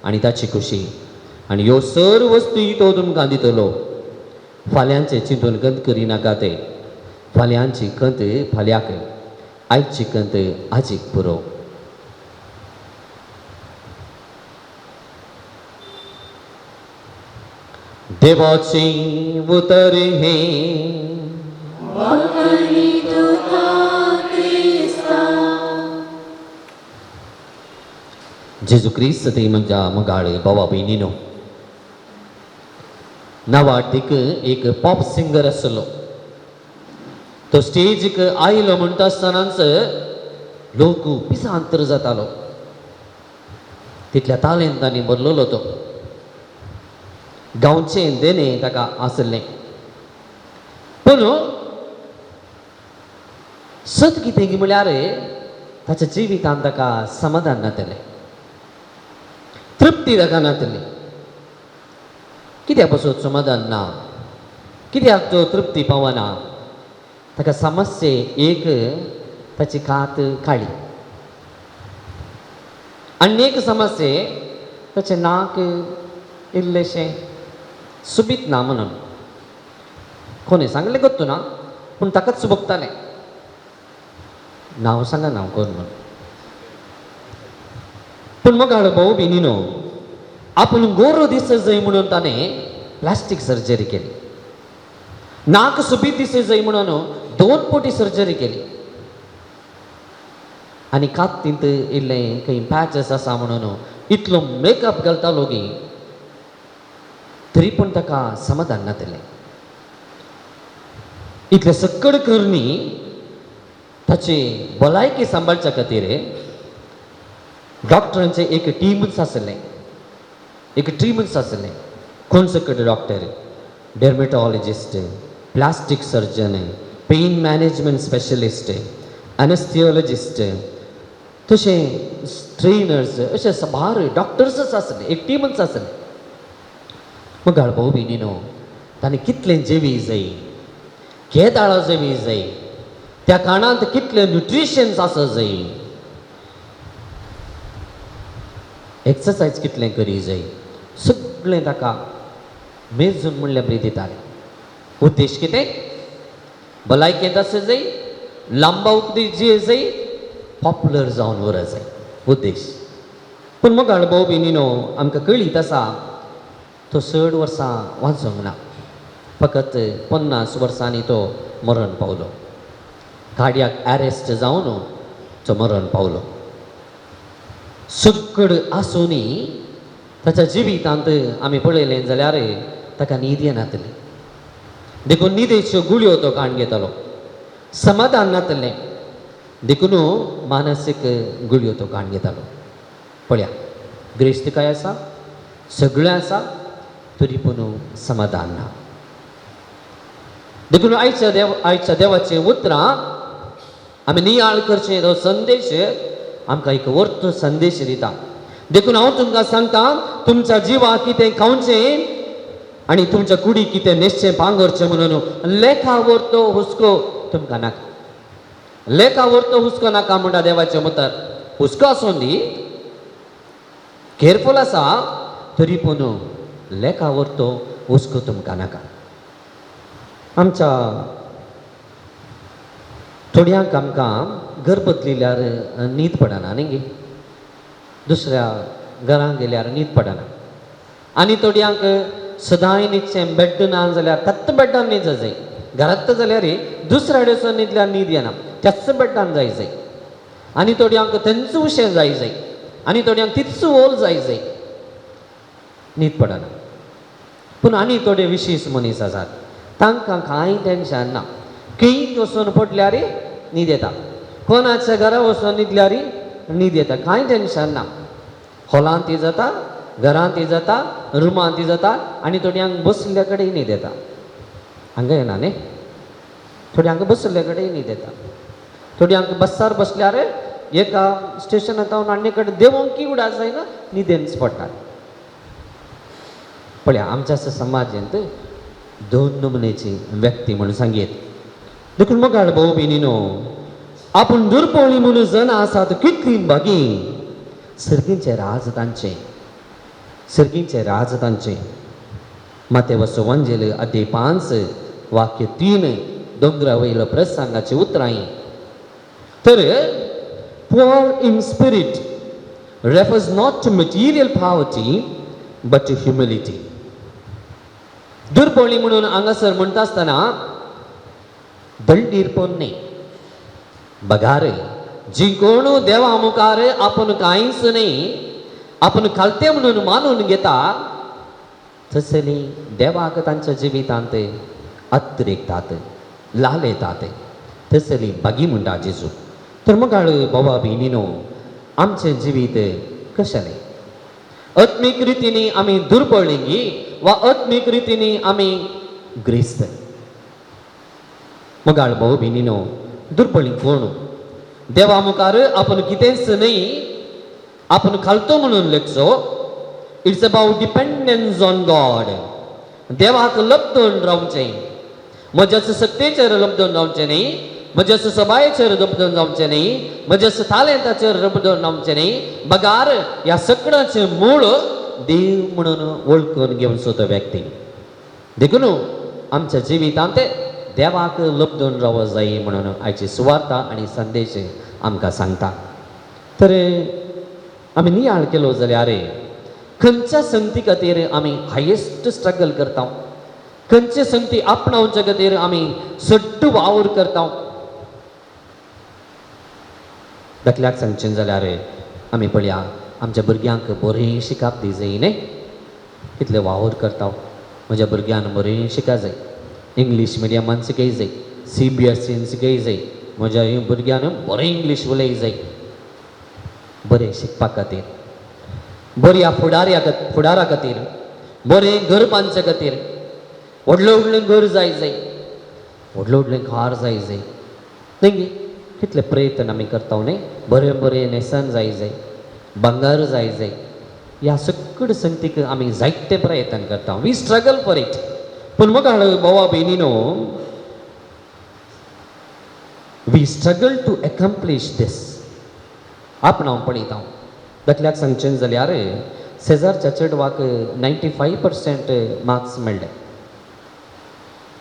S1: आनी ताची खुशी आनी ह्यो सर्व वस्तू तो तुमकां दितलो फाल्यांचें चिंतून खंत करिनाकात फाल्यांची खंत फाल्यांक आयची खंत आजीक पुरो देवाची उतर हे जेजू क्रिस्त ते म्हज्या मगाळ भावा भयणीनो नवाटीक एक पॉप सिंगर आसलो तो स्टेजीक आयलो म्हणटा आसतनाच लोक पिसांतर जातालो तितल्या तालेंतांनी बरलोलो तो गांवचें देणें ताका आसलें पूण सत कितें म्हळ्यार ताच्या जिवितांत ताका समाधान नातलें तृप्ती ताका नातली कित्याक पासून समाधान ना कित्याक तो तृप्ती पावना ताका समस्ये एक ताची कात काळी आनी एक समस्ये ताचें नाक इल्लेशें सुबीत ना म्हणून कोणी सांगलें गोत्तू ना पूण ताकाच सुबकतालें नांव सांगा नांव कोण म्हणून पूण मग भाऊ भयणीनो आपूण गोरो दिसत जाय म्हणून ताणें प्लास्टीक सर्जरी केली नाक सुबीत दिसत जाय म्हणून 2 पोटी सर्जरी केली आनी कात्तींत इल्लें खंय पॅचेस आसा म्हणून इतलो मेकअप घालता लोगी तरी पूण ताका समाधान नातलें इतले सक्कड करणी ताची भलायकी सांबाळच्या खातीर डॉक्टरांचें एक टीमच आसलें कोण सकट doctor dermatologist plastic surgeon pain management specialist anaesthesiologist तशें ट्रेनर्स अशे साबार डॉक्टर्सच आसले एक टीमच आसलें मग भाऊ भयणीनो ताणें कितलें जेवी जाय केदाळां जेवी जाय त्या काळांत कितले न्युट्रिशन्स आसा जाय एक्सरसायज कितलें करी जाय सगळें ताका मेजून म्हणलें बरी दितालें उद्देश कितें भलायकेंत आसा जाय लांबा उक्ती जी जाय पॉप्युलर जावन वर जाय उद्देश पूण मग भाऊ भयणीनो आमकां कळीत आसा तो 60 वर्सां वाचूंक ना फकत 50 वर्सांनी तो मरण पावलो कार्डियाक अरेस्ट जावन तो मरण पावलो सक्कड आसुनी ताच्या जिवितांत आमी पळयलें जाल्यार ताका न्हीद येनातली देखून न्हिदेच्यो गुळयो तो काण घेतालो समाधान नातलें देखून मानसीक गुळयो तो काण घेतालो पळया ग्रेस्त काय आसा सगळें आसा तरी पूण समाधान ना देखून आयच्या देवाचें उतरां आमी नियाळ करचें तो संदेश आमकां एक वर्थ संदेश दिता देखून हांव तुमकां सांगता तुमच्या जिवाक कितें खावचें आनी तुमच्या कुडीक कितें न्हेसचें पांगरचें म्हणून लेखा वर्तो हुस्को तुमकां नाका लेखा वर्तो हुस्को नाका म्हणटा देवाचें उतर हुस्को आसून दी केअरफूल आसा तरी पूण लेखा वर्तो हुस्को तुमकां नाका आमच्या थोड्यांक आमकां घर बदलिल्यार न्हीद पडना न्ही दुसऱ्या घरांत गेल्यार न्हीद पडना आनी थोड्यांक सदांय न्हिदचें बेड्ड ना जाल्यार त्याच बेड्डान न्हीद जाय. घरांत जाल्यार दुसऱ्या कडेन न्हिदल्यार न्हीद येना, त्याच बेड्डान जाय. आनी थोड्यांक थंयच उशें जाय. आनी थोड्यांक तितच ओल जाय. न्हीद पडना. पूण आनी थोडे विशेश मनीस आसात, तांकां कांय टेन्शन ना. खंयीत वचून पडल्यार न्हीद येता. कोणाच्या घरा वचून न्हिदल्यार न्हीद येता, कांय टेन्शन ना. हॉलांत जाता, घरांत जाता, रुमांत जाता, आनी थोड्यांक बसल्या कडेन न्हीद येता. हांगा येना न्ही. थोड्यांक बसल्या कडेन न्हीद येता. थोड्यांक बसार बसल्यार एका स्टेशनांत आनी कडेन देवोंकी उडा जायना, न्हिदेनच पडटात. पळया, आमच्या समाजांत दोन नमुनेची व्यक्ती म्हणून सांगीत. देखून मगाळ भाऊ भयणीनो, आपूण दुर्पळी म्हणून जण आसात कितलीं बागी सर्गींचे राज तांचे, सर्गींचे राज तांचे. मातेव सुवांजेल अध्याय 5 वाक्य 3 दोंगरा वयलो प्रसंगाची उतरां. तर poor in spirit refers not to material poverty but to humility. दुर्बळी म्हणून हांगासर म्हणटा आसतना दळदीरपण न्ही, बगार जी कोण देवा मुखार आपूण कांयच न्ही, आपूण खालते म्हणून मानून घेता, तसली देवाक तांच्या जिवितांत अतिरेकतात, लालयतात. तसली बागी म्हणटा जेजू. तर मगाळ बाबा भयणीनो, आमचें जिवीत कशें? आत्मीक रितीनी आमी दुर्बळिंगी वा आत्मीक रितीनी आमी ग्रेस्त? मगाळ भाऊ भयणीनो, दुर्बळी कोण? देवा मुखार आपूण कितेंच न्ही, आपूण खालतो म्हणून लेखचो. It's about dependence on God. देवाक लबदून रावचें. म्हज्या सत्तेचेर लबदून रावचें न्ही, म्हज्या सबायेचेर लबदून जावचें न्ही, म्हज्या तालेंताचेर लबदून रावचें न्ही. बगार ह्या सगळ्याचें मूळ देव म्हणून वळखून घेवचो तो व्यक्ती. देखून आमच्या जिवितांत देवाक लबदून रावूं जाय म्हणून आयची सुवार्ता आनी संदेश आमकां सांगता. तर आमी नियाळ केलो जाल्यार खंयच्या संगती खातीर आमी हायेस्ट स्ट्रगल करता, खंयचे संगती आपणावचे खातीर आमी सट्ट वावर करता. दाखल्याक सांगचें जाल्यार आमी पळया, आमच्या भुरग्यांक बरें शिकप दी जाय न्ही. कितले वावर करता. म्हज्या भुरग्यान बरें शिका जाय, इंग्लीश मिडियमान शिकय जाय, CBSEन शिकय जाय. म्हज्या भुरग्यान बरें इंग्लीश उलय जाय. बरें शिकपा खातीर, बऱ्या फुडारा खातीर, बरें घर बांदचे खातीर व्हडलें व्हडलें घर जाय, व्हडलें व्हडलें कार जाय. न्ही कितले प्रयत्न आमी करता न्ही. बरें बरें नेसन जाय, बंगार जाय. ह्या सगळ्या संगतीक आमी जायते प्रयत्न करता. We struggle for it. पूण मगाळ भावा भयणीनो, we struggle to accomplish this. आपण हांव पळयता. दाखल्याक सांगचें जाल्यार सेजारच्या चेडवाक 95% मार्क्स मेळ्ळे,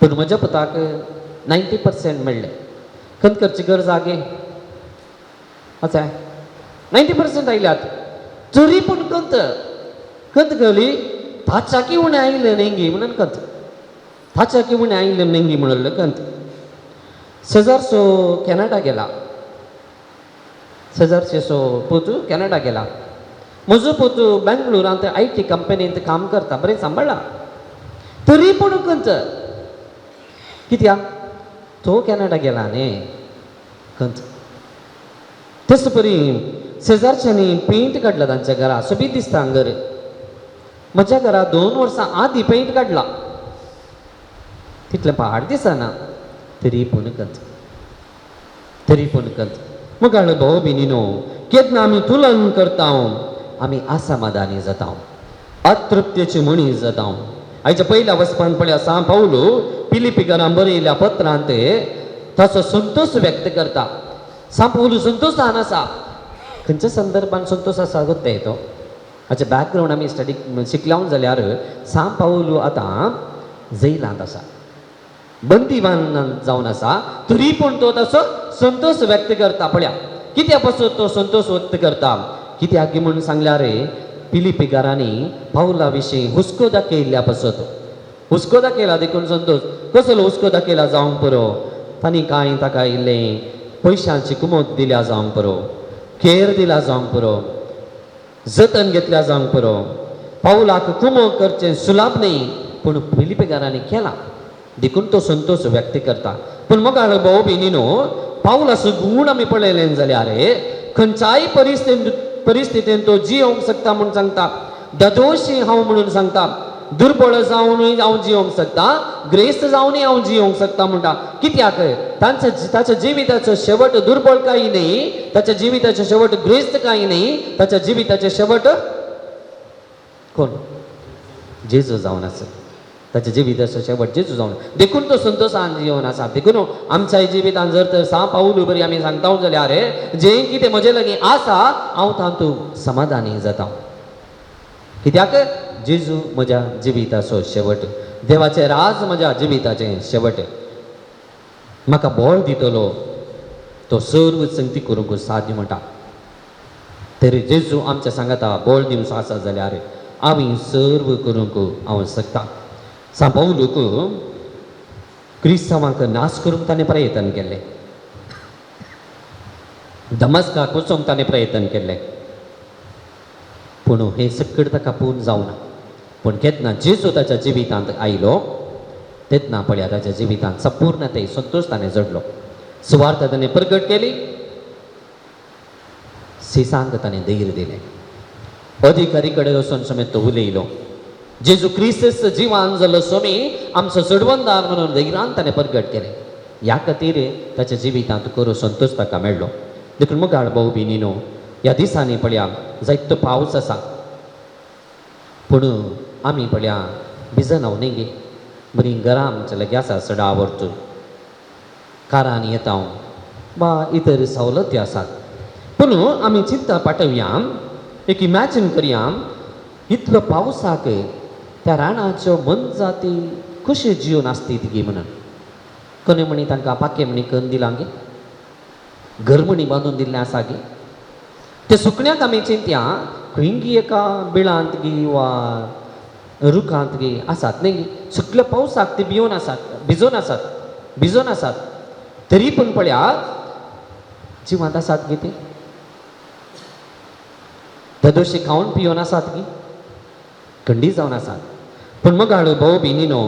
S1: पूण म्हज्या पुताक 90% मेळ्ळे. खंत करची गरज आगे आसा? 90% आयल्यात, तरी पूण खंत घाली ताच्याकी उणें आयलें नेंगी म्हणून खंत, ताच्याकी उणें आयलें नेंगी म्हणून खंत. सेजारचो कॅनडा गेला. सेजारचो पोतू कॅनडा गेला. म्हजो पोतू बेंगळुरांत IT कंपनींत काम करता, बरें सांबाळ्ळा. तरी पूण खंत कित्याक तो कॅनडा गेला न्ही खंत. तेच परी शेजारच्यांनी पेंट काडला तांच्या घरा. सोबीत दिसता घर. म्हज्या घरा 2 वर्सां आदीं पेंट काडला. तितलें पाड दिसना. तरी पूण खंत. मगाळ भाऊ भयणीनो, केन्ना आमी तुलन करता, आमी असमाधानी जाता, अतृप्तेची मनीस जाता. आयच्या पयल्या वचपान पळया, सा पावलो पिलिपिकारां बरयल्या पत्रांत ताचो संतोष व्यक्त करता. सा पावलो संतोशान आसा. खंयच्या संदर्भान संतोश आसा गोत्ता तो. हाचे बॅकग्रावंड आमी स्टडी शिकला जाल्यार सा पावलो आतां जैलांत आसा, बंदीवानांत जावन आसा. तरी पूण तो ताचो संतोष व्यक्त करता. पळया कित्या पासून तो संतोष व्यक्त करता. कित्याक म्हणून सांगल्यार पिलिपिगारांनी पावला विशीं हुस्को दाखयल्ल्या पासत हुस्को दाखयला देखून संतोष कसलो हुस्को दाखयला जावंक पुरो तांणी कांय ताका इल्लें पयशांची कुमक दिल्या जावंक पुरो केर दिला जावंक पुरो जतन घेतल्या जावंक पुरो पावलाक कुमक करचें सुलाभ न्ही पूण पिलिपिगारांनी केला देखून तो संतोष व्यक्त करता पूण मग भाऊ भयणीनो पाऊल असं गुण आमी पळयलें जाल्यार खंयच्याय परिस्थितीन तो जियोंक शकता म्हणून सांगता ददोशी हांव म्हणून सांगता दुर्बळ जावनूय हांव जियोंक शकता ग्रेस्त जावनूय हांव जियोंक शकता म्हणटा कित्याक ताच्या जिविताचो शेवट दुर्बळ काही नाही ताच्या जिविताचो शेवट ग्रेस्त काही नाही ताच्या जिविताचो शेवट कोण जेजू जावन आसा ताच्या जिविताचो शेवट जेजू जावन देखून तो संतोषान जिवन आसा देखून आमच्या जिवितान जर तर 6 पाऊल बरी आमी सांगता जाल्यार जें कितें म्हजे लागीं आसा हांव तातूंत समाधानी जाता कित्याक जेजू म्हज्या जिविताचो शेवट देवाचें राज म्हज्या जिविताचें शेवट म्हाका बळ दितलो तो सर्व संगती करूंक साध्य म्हणटा तरी जेजू आमच्या सांगाता बळ दिवचो आसा जाल्यार आमी सर्व करूंक हांव शकता सांपावलूक क्रिस्तांवांक नाश करूंक ताणें प्रयत्न केले दमस्काक वचूंक ताणें प्रयत्न केले पूण हे सकट ताका पूर्ण जावना पूण केन्ना जेजू ताच्या जिवितांत आयलो तेन्ना पळया ताच्या जिवितांत संपूर्णतेय संतोष ताणें जडलो सुवार्थ ताणें प्रगट केली सिसांक ताणें धैर्य दिलें अधिकारी कडेन वचून समेत तो उलयलो जेजू क्रिस्त जिवान जालो सोमी आमचो चडवंदार म्हणून धैर्यान ताणें प्रगट केलें ह्या खातीर ताच्या जिवितांत करू संतोष ताका मेळ्ळो देखून मुगाळ भाऊ भयणीनो ह्या दिसांनी पळया जायतो पावस आसा पूण आमी पळया भिजनाव न्ही गे बरी घरां आमच्या लागीं आसा सडा व्हरचून कारान येता वा इतर सवलती आसात पूण आमी चिंता पाठवया एक इमॅजिन करया इतलो पावसाक त्या रानाच्यो मनजाती कशें जिवन आसतात गे म्हणून कोणे म्हणी तांकां पाके म्हणी करून दिलां गे घर म्हणी बांदून दिल्लें आसा गे ते सुकण्याक आमी चिंतया खंयी एका बिळांत गे वा रुखांत गे आसात न्ही गे सुकल्या पावसाक ते भिजून आसात तरी पूण पळया जिवांत आसात गे ते ददोशी खावन पिवन आसात गे खंडी जावन आसात पूण मग हाडू भाऊ भयणीनो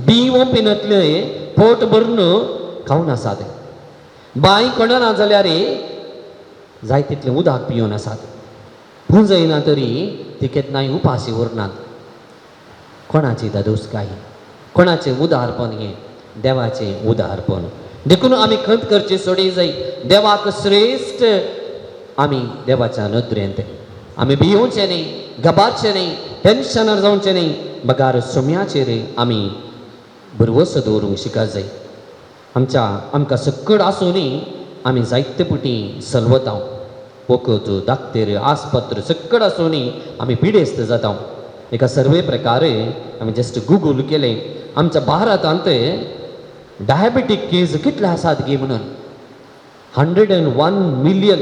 S1: बिवो पिनतले पोट भरून खावन आसात बांय कणना जाल्यार जाय तितलें उदक पिवन आसात पूण जायना तरी ती केन्नाय उपाशी उरनात कोणाची दादोसकाय कोणाचें उदारपण हें देवाचें उदारपण देखून आमी खंत करची सोडी जाय देवाक श्रेश्ठ आमी देवाच्या नदरेंत आमी भियोवचें न्ही घाबरचें न्ही टेन्शनार जावचें न्ही बगार सोम्याचेर आमी भरवस दवरूंक शिकत जाय आमकां सक्कड आसूनी आमी जायते पुटी सलवता वखद दाक्तेर आस्पत्र सक्कड आसूनी आमी पिडेस्त जाता एका सर्वे प्रकारे आमी जस्ट गुगल केलें आमच्या भारतांत डायबेटीक केस कितले आसात गे म्हणून 101 मिलियन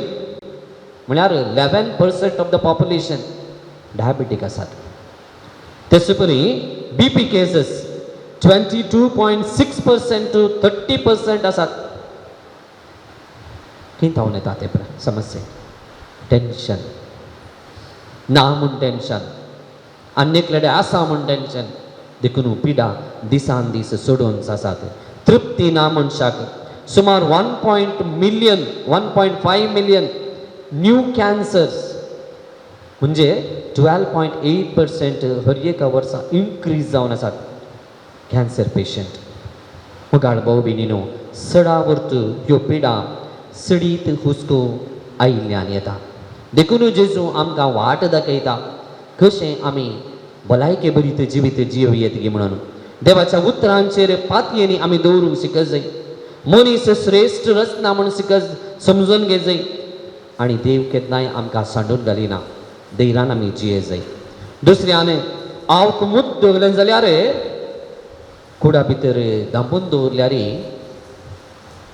S1: म्हळ्यार 11% ऑफ द पॉप्युलेशन डायबेटीक आसात तेच परी BP केसेस 22.6% to 30% आसात खंय थावन येता ते समस्या टेन्शन ना म्हूण टेन्शन आनी कडेन आसा म्हूण टेन्शन देखून पिडा दिसान दीस सोडून आसात तृप्ती ना मनशाक सुमार 1.5 मिलियन न्यू कॅन्सर्स म्हणजे 12.8% हर एका वर्सा इन्क्रीज जावन आसात कॅन्सर पेशंट मुगाळ भाऊ भयणीनो सडा व्हरत ह्यो पिडा सडीत हुस्को आयिल्ल्यान येता देखून जेजू आमकां वाट दाखयता कशें आमी भलायके बरीत जिवीत जियोयेत गे म्हणून देवाच्या उतरांचेर पातयेनी आमी दवरूंक शिकत जाय मनीस श्रेश्ठ रचना म्हूण शिकत समजून घे जाय आनी देव केन्नाय आमकां सांडून घालिना धैर्यान आमी जिये जाय दुसऱ्यान आवक मूत दवरलें जाल्यार कुडा भितर दांबून दवरल्यार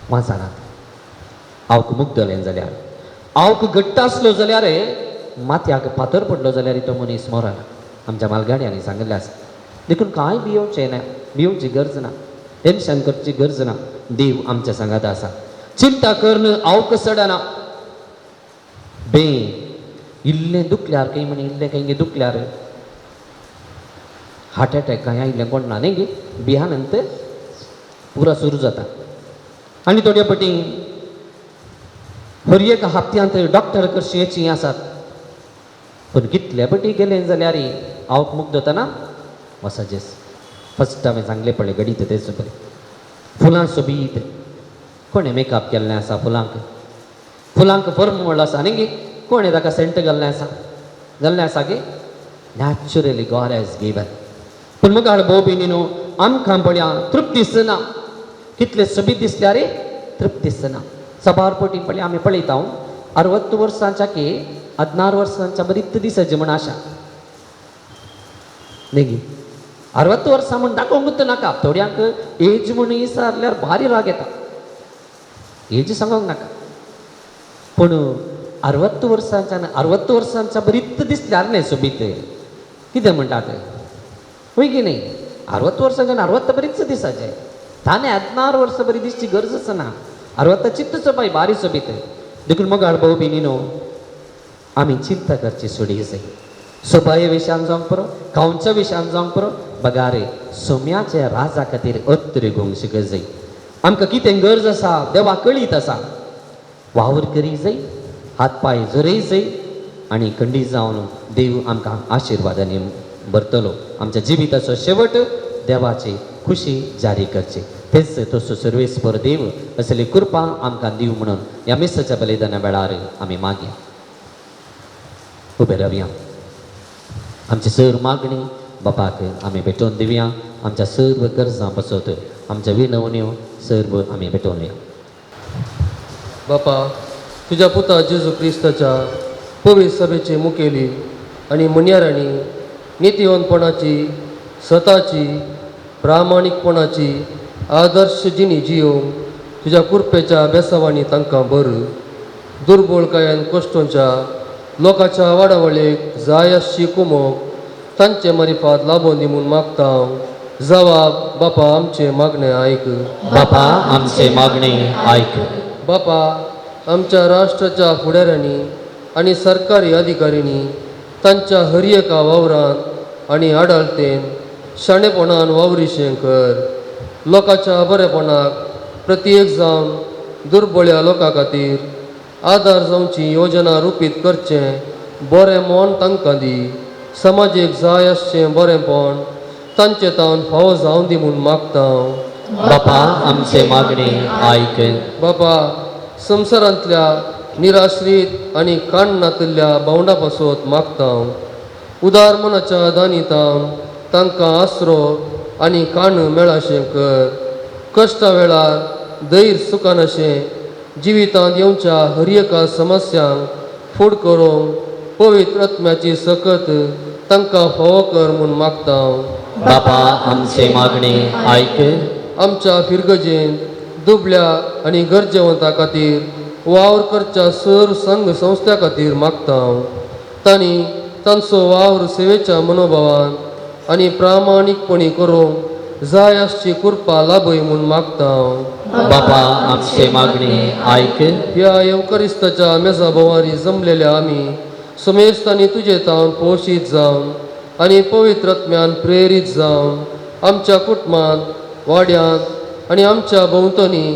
S1: वाजानात आवक मूग दवरलें जाल्यार आवक घट्ट आसलो जाल्यार माथ्याक फातर पडलो जाल्यार तो मनीस मरना आमच्या मालगाड्यांनी सांगलें आसा देखून कांय भियोवचें ना भियोवची गरज ना टेन्शन करची गरज ना देव आमच्या सांगात आसा चिंता करून हांव कसडना बे इल्लें दुखल्यार खंय म्हण इल्लें खंय दुखल्यार हार्ट अटॅक काय आयिल्लें कोण ना न्ही गे बिहा नंतर पुरा सुरू जाता आनी थोड्या पटी हर एक हप्त्यांत डॉक्टर करचेची आसात पूण कितल्या पटी गेलें जाल्यार हांव मुक्त जाता मसाजेस फस्ट हांवें सांगलें पळय गडीत तेच बरें फुलां सोबीत कोणें मेकअप केल्लें आसा फुलांक फॉर्मूल आसा न्ही गे कोणें ताका सेंट घाल्लें आसा गे नॅचरली गॉड हॅज गिवन पूण मुखार भोव भयणीनो आमकां पळया तृप्ती दिसना कितले सोबीत दिसल्या रे तृप्ती दिसना सबार पटी पळय आमी पळयता 60 वर्सांच्या के 16 वर्सांच्या बरीच दिसाची म्हण आशा न्ही गे 60 वर्सां म्हण दाखोवंकूच नाका थोड्यांक एज म्हण विचारल्यार भारी राग येता एज सांगूंक नाका पूण 60 वर्सांच्या बरीच दिसल्यार न्ही सोबीत कितें म्हणटात वय की न्ही 60 वर्सांच्यान 60 बरीच दिसाचे ताणें 16 वर्सां बरी दिसची गरजच ना 60 चित्त बाय बारी सोबीत देखून मग भाऊ भयणीनो आमी चिंता करची सोडी जाय सोपाये विशयान जावंक पुरो खावच्या विशयान जावंक पुरो बघा रे सोम्याच्या राजा खातीर अत्तरी घेवंक शिकत जाय आमकां कितें गरज आसा देवा कळीत आसा वावर करी जाय हात पाय जोरय जाय आनी खंडीत जावन देव आमकां आशिर्वादांनी भरतलो आमच्या जिविताचो शेवट देवाची खुशी जारी करची तेच तसो सर्वेस्पर देव असली कृपा आमकां दिव म्हणून ह्या मिसाच्या बलिदाना वेळार आमी मागया उबे रावया आमची सर मागणी बापाक आमी भेटोवन दिवया आमच्या सर्व गरजां बसत आमच्या विनवण्यो सर्व आमी भेटोवन या
S5: बापा तुझ्या पुता जेजू क्रिस्ताच्या पवित्र सभेचे मुखेली आनी मुन्यारांनी नितीवंतपणाची सताची प्रामाणीकपणाची आदर्श जिणी जियोंक तुझ्या कृपेच्या बेसावांनी तांकां भर दुर्बळकायेन कश्टांच्या लोकांच्या वाडावळेक जाय आसची कुमोक तांचे मारिफात लाबोवन दी म्हूण मागता हांव जबाब बापा आमचे मागणें आयक
S1: बापा आमचे मागणे आयक
S5: बापा आमच्या राष्ट्राच्या फुडाऱ्यांनी आनी सरकारी अधिकाऱ्यांनी तांच्या हर एका वावरांत आनी आडालतेन शाणेपणान वावरिशें कर लोकांच्या बरेपणाक प्रत्येक जावन दुर्बळ्या लोकां खातीर आदार जावची योजना रुपीत करचें बरें मोन तांकां दी समाजीक जाय आसचें बरेंपण तांचे तावन फावो जावं दी म्हूण मागता हांव
S1: बापा आमचे मागणे आयक
S5: बापा संवसारांतल्या निराश्रीत आनी काण नातिल्ल्या भावंडा पासत मागता हांव उदार मनाच्या दानितान तांकां आसरो आनी काण मेळाशें कर कश्टा वेळार धैर्य सुखान अशें जिवितांत येवच्या हर एका समस्यांक फूड करूंक पवित्र आत्म्याची सकत तांकां फावो कर म्हूण मागता हांव
S1: बापा आमचे मागणे आयक
S5: आमच्या फिरगजेन दुबळ्या आनी गरजेवंतां खातीर वावर करच्या सर संघ संस्था खातीर मागता हांव तांणी तांचो वावर सेवेच्या मनोभावान आनी प्रामाणीकपणी करूंक जाय आसची कृपा लाभय म्हूण मागता हांव
S1: बापा आमचे मागणे आयक
S5: ह्या येवकरिस्ताच्या मेजा बोवारी जमलेल्या आमी समेस्तांनी तुजे तावन पोशीत जावन आनी पवित्र आत्म्यान प्रेरीत जावन आमच्या कुटुंबांत वाड्यांत आनी आमच्या भोंवतणी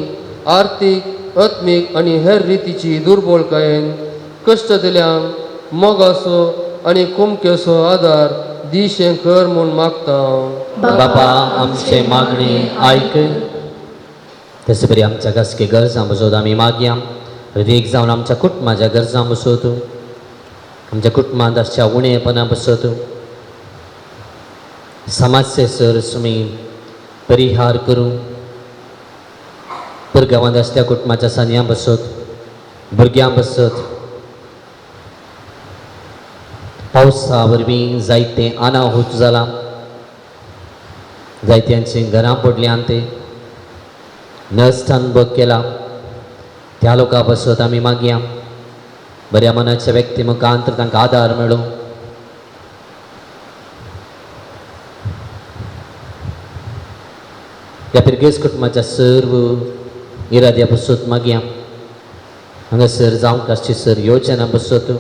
S5: आर्थीक आत्मीक आनी हेर रितीची दुर्बळकायेन कश्ट दिल्यांक मोगाचो आनी कुमकेचो आदार दिशें कर म्हूण मागता हांव
S1: बापा आमचे मागणे आयक तशें बरी आमच्या कसके गरजां बसोत आमी मागया एक जावन आमच्या कुटुंबाच्या गरजां बसोत आमच्या कुटुंबांत आसच्या उणेपणां बसत समाजचे सर तुमी परिहार करूं परगांवांत आसल्या कुटुंबाच्या सान्यां बसत भुरग्यां बसत पावसा वरवीं जायते अनाहूत जाला जायत्यांची घरां पडल्यान ते नस्तान बग केला त्या लोकां बसत आमी मागया बऱ्या मनाच्या व्यक्तिमुखांतर तांकां आदार मेळो. ह्या पिरगेज कुटुंबाच्या सर्व इराद्या बसत मागया हांगासर जावंक आसची योजना बसत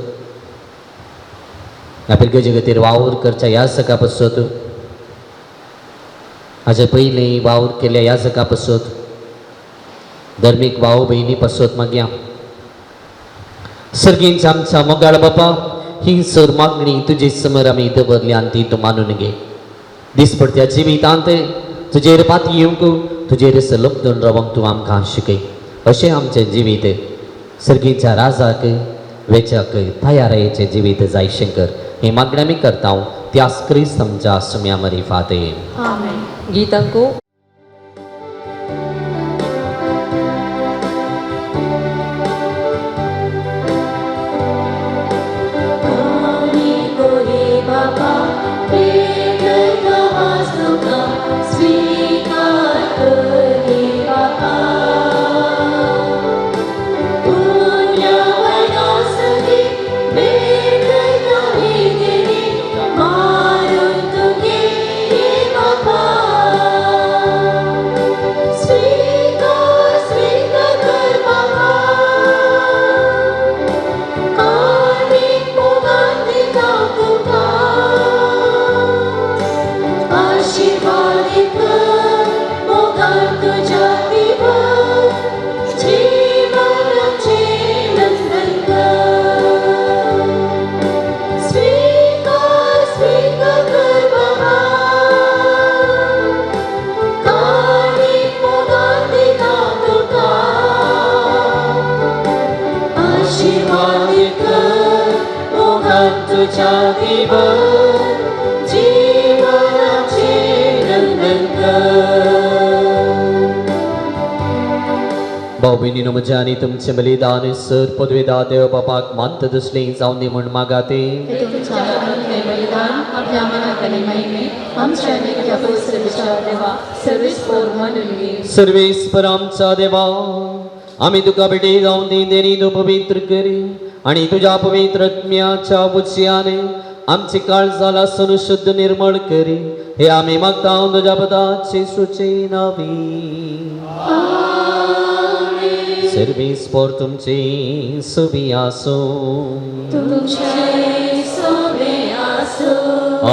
S1: ह्या पिरगेजे खातीर वावर करच्या ह्या सका बसत हाजे पयलीं वावर केल्या ह्या सका बसत धर्मीक भाव भयणी बसत मागया. सर्गींच्या आमच्या मोगाळ बापा ही सर मागणी तुजे समोर आमी दवरली आनी ती तूं मानून घे. दिसपडत्या जिवितांत तुजेर पाती येवंक तुजेर सलबदून रावंक तूं आमकां शिकय. अशें आमचें जिवीत सर्गीच्या राजाक वेचाक तयारायेचें जिवीत जाय शंकर. हे मागणी आमी करता त्यास क्रिस्त आमच्या सुम्या मरी फाते.
S6: गीतांको
S1: भाऊ भयणीनो म्हज्या आनी तुमचें बलिदान सर पदवेदार देव बापाक मानता दुसलें जावन दी म्हूण मागाते. सर्वेस्पर आमचा देवा आमी तुका भेटे जावन दी देणी तूं पवित्र करी आनी तुज्या पवित्र आत्म्याच्या उज्यान आमची काळजां लासून शुद्ध निर्मळ करी. हे आमी मागता तुज्या पदाचे सुचे नावी. सर्वेस्पर तुमचे सुबी आसो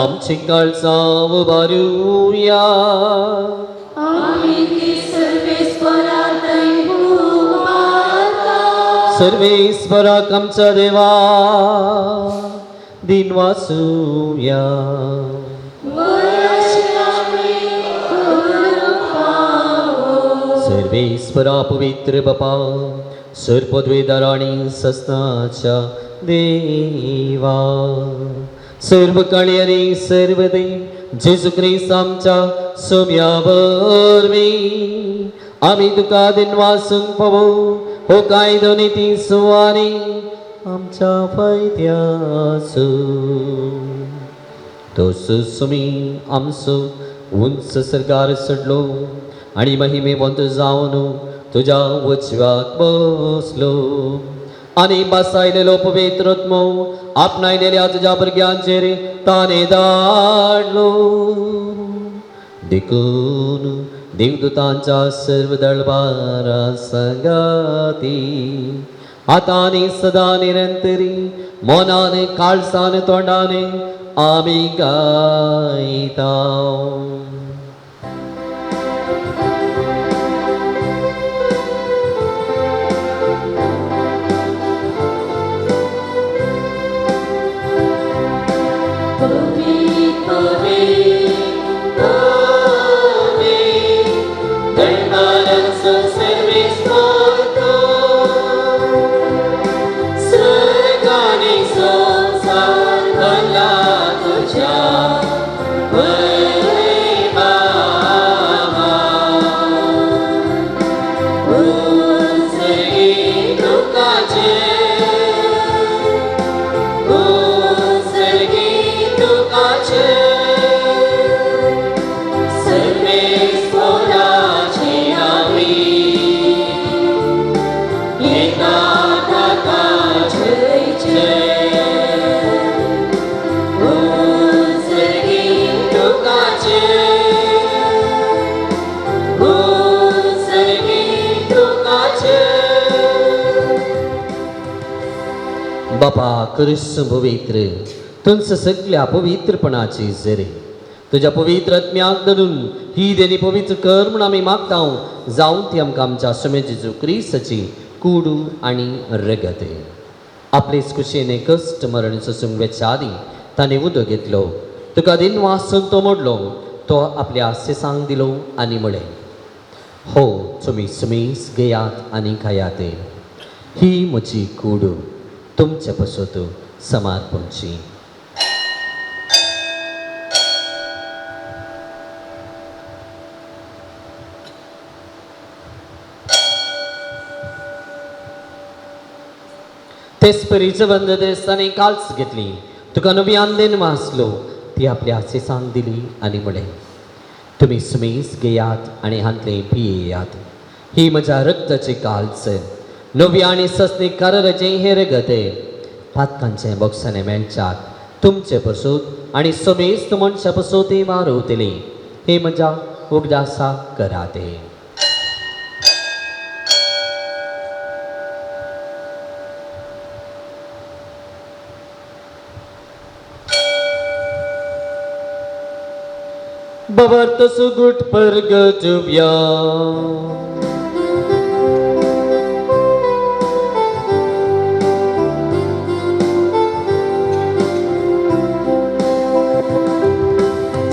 S1: आमची काळजां उबारूया. सर्वेस्पराक आमच्या देवा दिन वासूया. सर्वेस्परा पवित्र बापा सर पदवेदार आणि सस्ताच्या देवा सर्व काळी आणि सर्व देव जेजू ख्रिस्त आमच्या सोम्या वरवी आमी तुका दिन वासूंक पावो. हो कायदो निती सुवारी आमच्या फायद्याचो तो सुमी आमचो उंच सरकार चडलो आणि महिमेवंत जावन तुज्या उजव्याक बसलो. आनी बसायलेलो पवित्रत्मो आपणायलेल्या तुज्या भुरग्यांचेर ताणे धाडलो. देखून देवदूतांच्या सर्व दळबारा संगाती आता आनी सदा निरंतरी मोनाने काळसान तोंडाने आमी गायता.
S7: सर्वेस्पराचे
S1: बापा कृष्ण पवित्र तुमचं सगळ्या पवित्रपणाची जरे तुझ्या पवित्र आत्म्याक धरून ही देणी पवित्र कर म्हणून आम्ही मागता जाऊन ती आमकां आमच्या समय जेजू क्रिस्ताची कुडू आणि रगते आपलेच कुशेने कष्ट मरण सोसूंक वेच्या आदी ताणें उदक घेतलो तुका दिनवासन तो मोडलो तो आपल्या सेसांक दिलो आनी म्हळे हो तुमी समीस घेयात आनी खायात ही म्हजी कुडू तुमचे पसोत समार्पणची तेच परीचं बंद देस्ताने कालच घेतली तुका नवी आंदेन वाचलो ती आपल्या सेसांक दिली आनी म्हणे तुम्ही समीस घेयात आणि हांतले पियेयात ही म्हज्या रक्ताची कालच नवी आणि ससनी कररचे हे रगते पातकांचे बॉक्साने मेळच्यात तुमचे पसूत आणि समेस्त मनशा पसोते वारवतले हे म्हज्या उगदासा कराते Babarta sugut pergejubya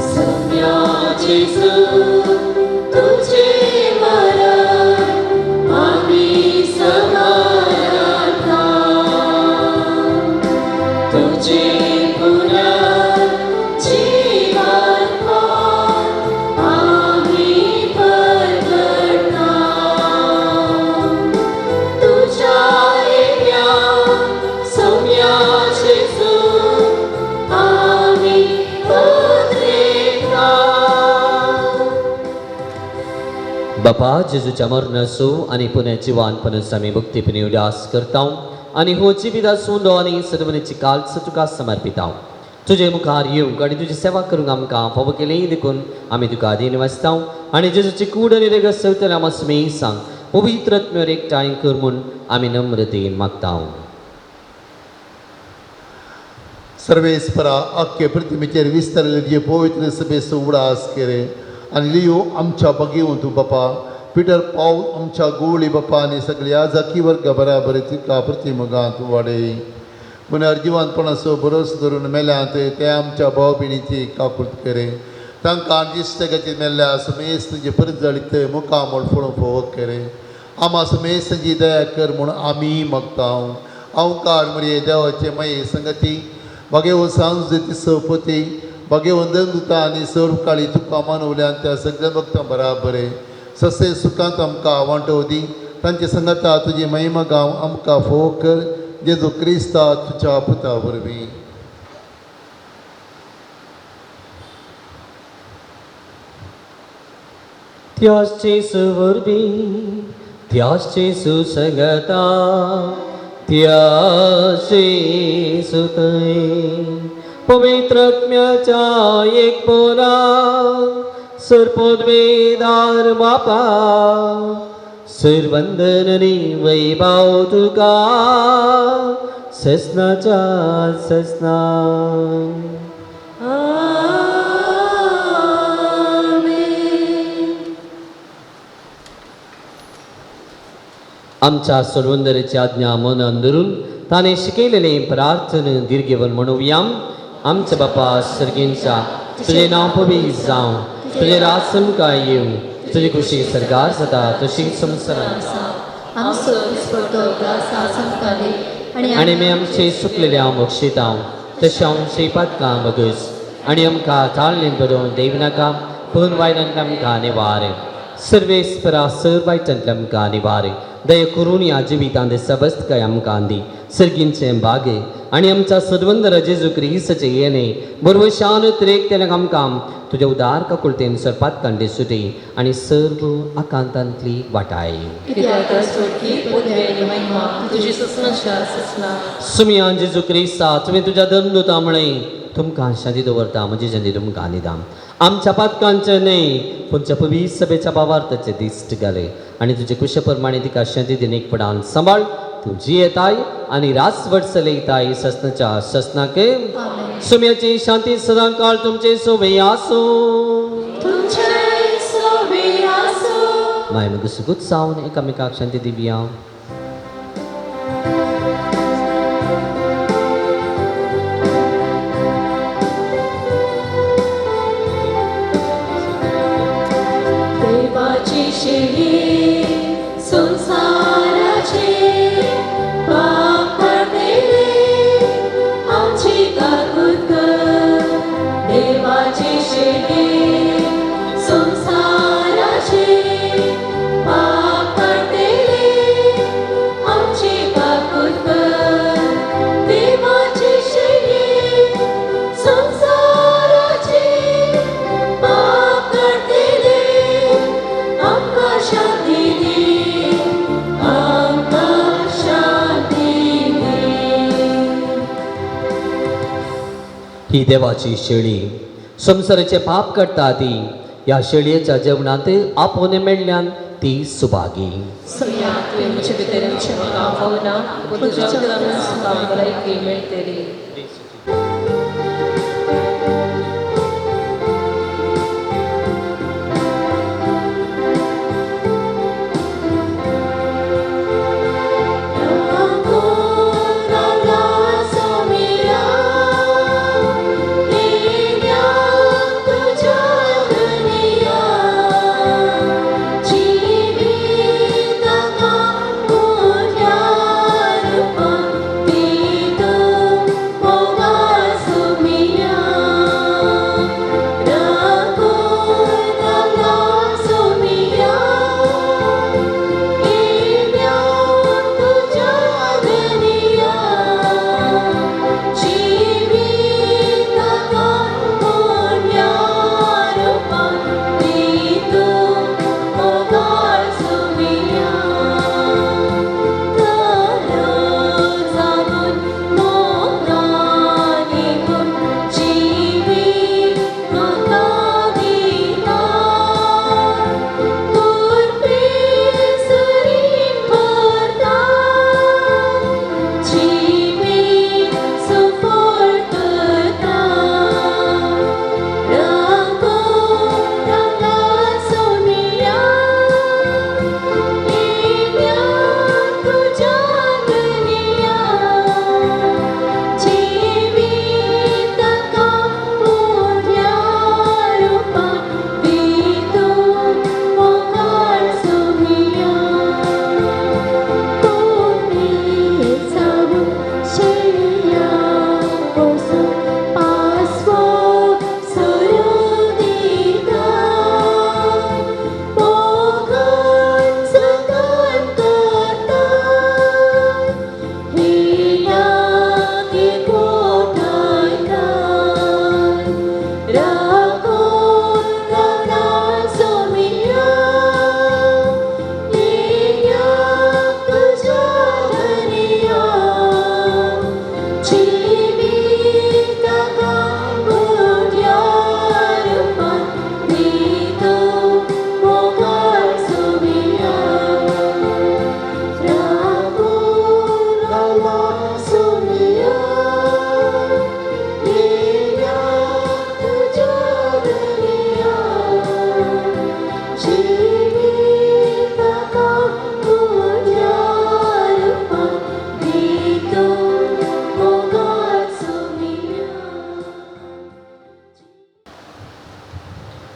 S1: Samya Jesu Tujhe maran Ami samarata Tujhe बापा जेजूच्या मरणाचो आणि पुण्या जिवानपणस आमी भक्तीपणी उल्हास करता आणि हो जिविता सोंदो आणि सदवनीची कालच तुका समर्पिता तुझे मुखार येवंक आणि तुजी सेवा करूंक आमकां फावो केलें देखून आमी तुका आदीन वाचता आणि जेजूची कूड आणि रेग सवतले आम सांग पवित्र आत्म्यार एकठांय कर म्हूण आमी नम्रतेन मागता
S2: सर्वेस्परा आख्खे प्रतिमेचेर विस्तारले जे पवित्र सभेचो उडास केले आनी लियो आमच्या बगेवं तूं बापा पिटर पावल आमच्या गोवळी बापा आनी सगळ्या जाकी वर्गा बराबर तिका प्रतिमगांत वाडय पुनर्जिवानपणाचो भरोस धरून मेल्यांत ते आमच्या भाव भयणीची काकुळट करे तांकां दिश्टगती मेल्ल्या समेस्त तुजे परत जाळीत मुखामोळ फळो फोव करे आमा समेस्त जी दया कर म्हूण आमी मागता अवकार म्हणजे देवाचे माये संगती बगेव सांज सपती बगे वंदन दिता आनी सर्व काळी तुका मानवल्यान त्या सगळ्या भक्तां बराबर ससे सुखांत आमकां वांटो दी तांचे संगता तुजी महिमा गांव आमकां फोव कर जेजू क्रिस्ता तुज्या पुता वरवीं
S1: त्याचे सुवरबी त्याचे सुसंगता त्याचे सुतय पवित्र आत्म्याच्या एक पोरा सरपोद्वेदार बापा सरवंदननी वैभाव तुका ससनाच्या ससना आमच्या सरवंदरेची आज्ञा मनान धरून ताणे शिकयलेले प्रार्थना दीर्घवन म्हणुया आमचे बापा सर्गींचा तुझे नाव पवित्र जावं तुझे राज समकाय येवं तुझी खुशी सरकार जाता तशी संवसारांत आणि मी आमचे सुकलेल्या बक्षिता तशें आमचे पातकां बगस आनी आमकां ताळणेन बरोवन देव नाका पूण वायटांतल्यान आमकां निवार सर्वेस्परा सर वायटांतल्यान आमकां निवार दय करून ह्या जिवितांत सबस्तकाय आमकां दी सर्गींचे बागे आणि आमच्या सदवंदर जेजू क्रिस्ताचे येणे बरोवशान तरेक तेन्ना आमकां तुज्या उदार काकुळतेन सरपात कांडे सुटे आणि सर्व आकांतांतली वाटाय सुमियान जेजू क्रिस्ता तुमी तुज्या धर्मदूता म्हणे तुमकां शांती दवरता म्हजी शांती तुमकां निदाम आमच्या पातकांचे न्हय तुमच्या पवित्र सभेच्या भावार्थाचे दिश्ट घाले आणि तुजे कुशे प्रमाणे तिका शांती दिनेक पडान सांबाळ तुझी येताय आणि रासवट चलयताय ससनाच्या ससनाके सुम्याची शांती सदा काळ तुमचे सोबे आसो माय मग सुगुत सावन एकामेकाक शांती दिव्या
S7: देवाची शेळी संसाराचे पाप पडलेले आमची काकूत कर. देवाची शेळी संसाराचे पाप पडलेले आमची काकूत कर. देवाची शेळी संसाराचे पाप पडलेले आमका शांती दे, आमका शांती दे.
S1: ही देवाची शेळी संसाराचे पाप करता ती या शेळयेच्या जेवणात आपोने मेळ्यान ती सुभागी.
S6: सया तुवें म्हजे भितर म्हाका पावना तुज्या उदरान म्हाका भलायकी मेळटली.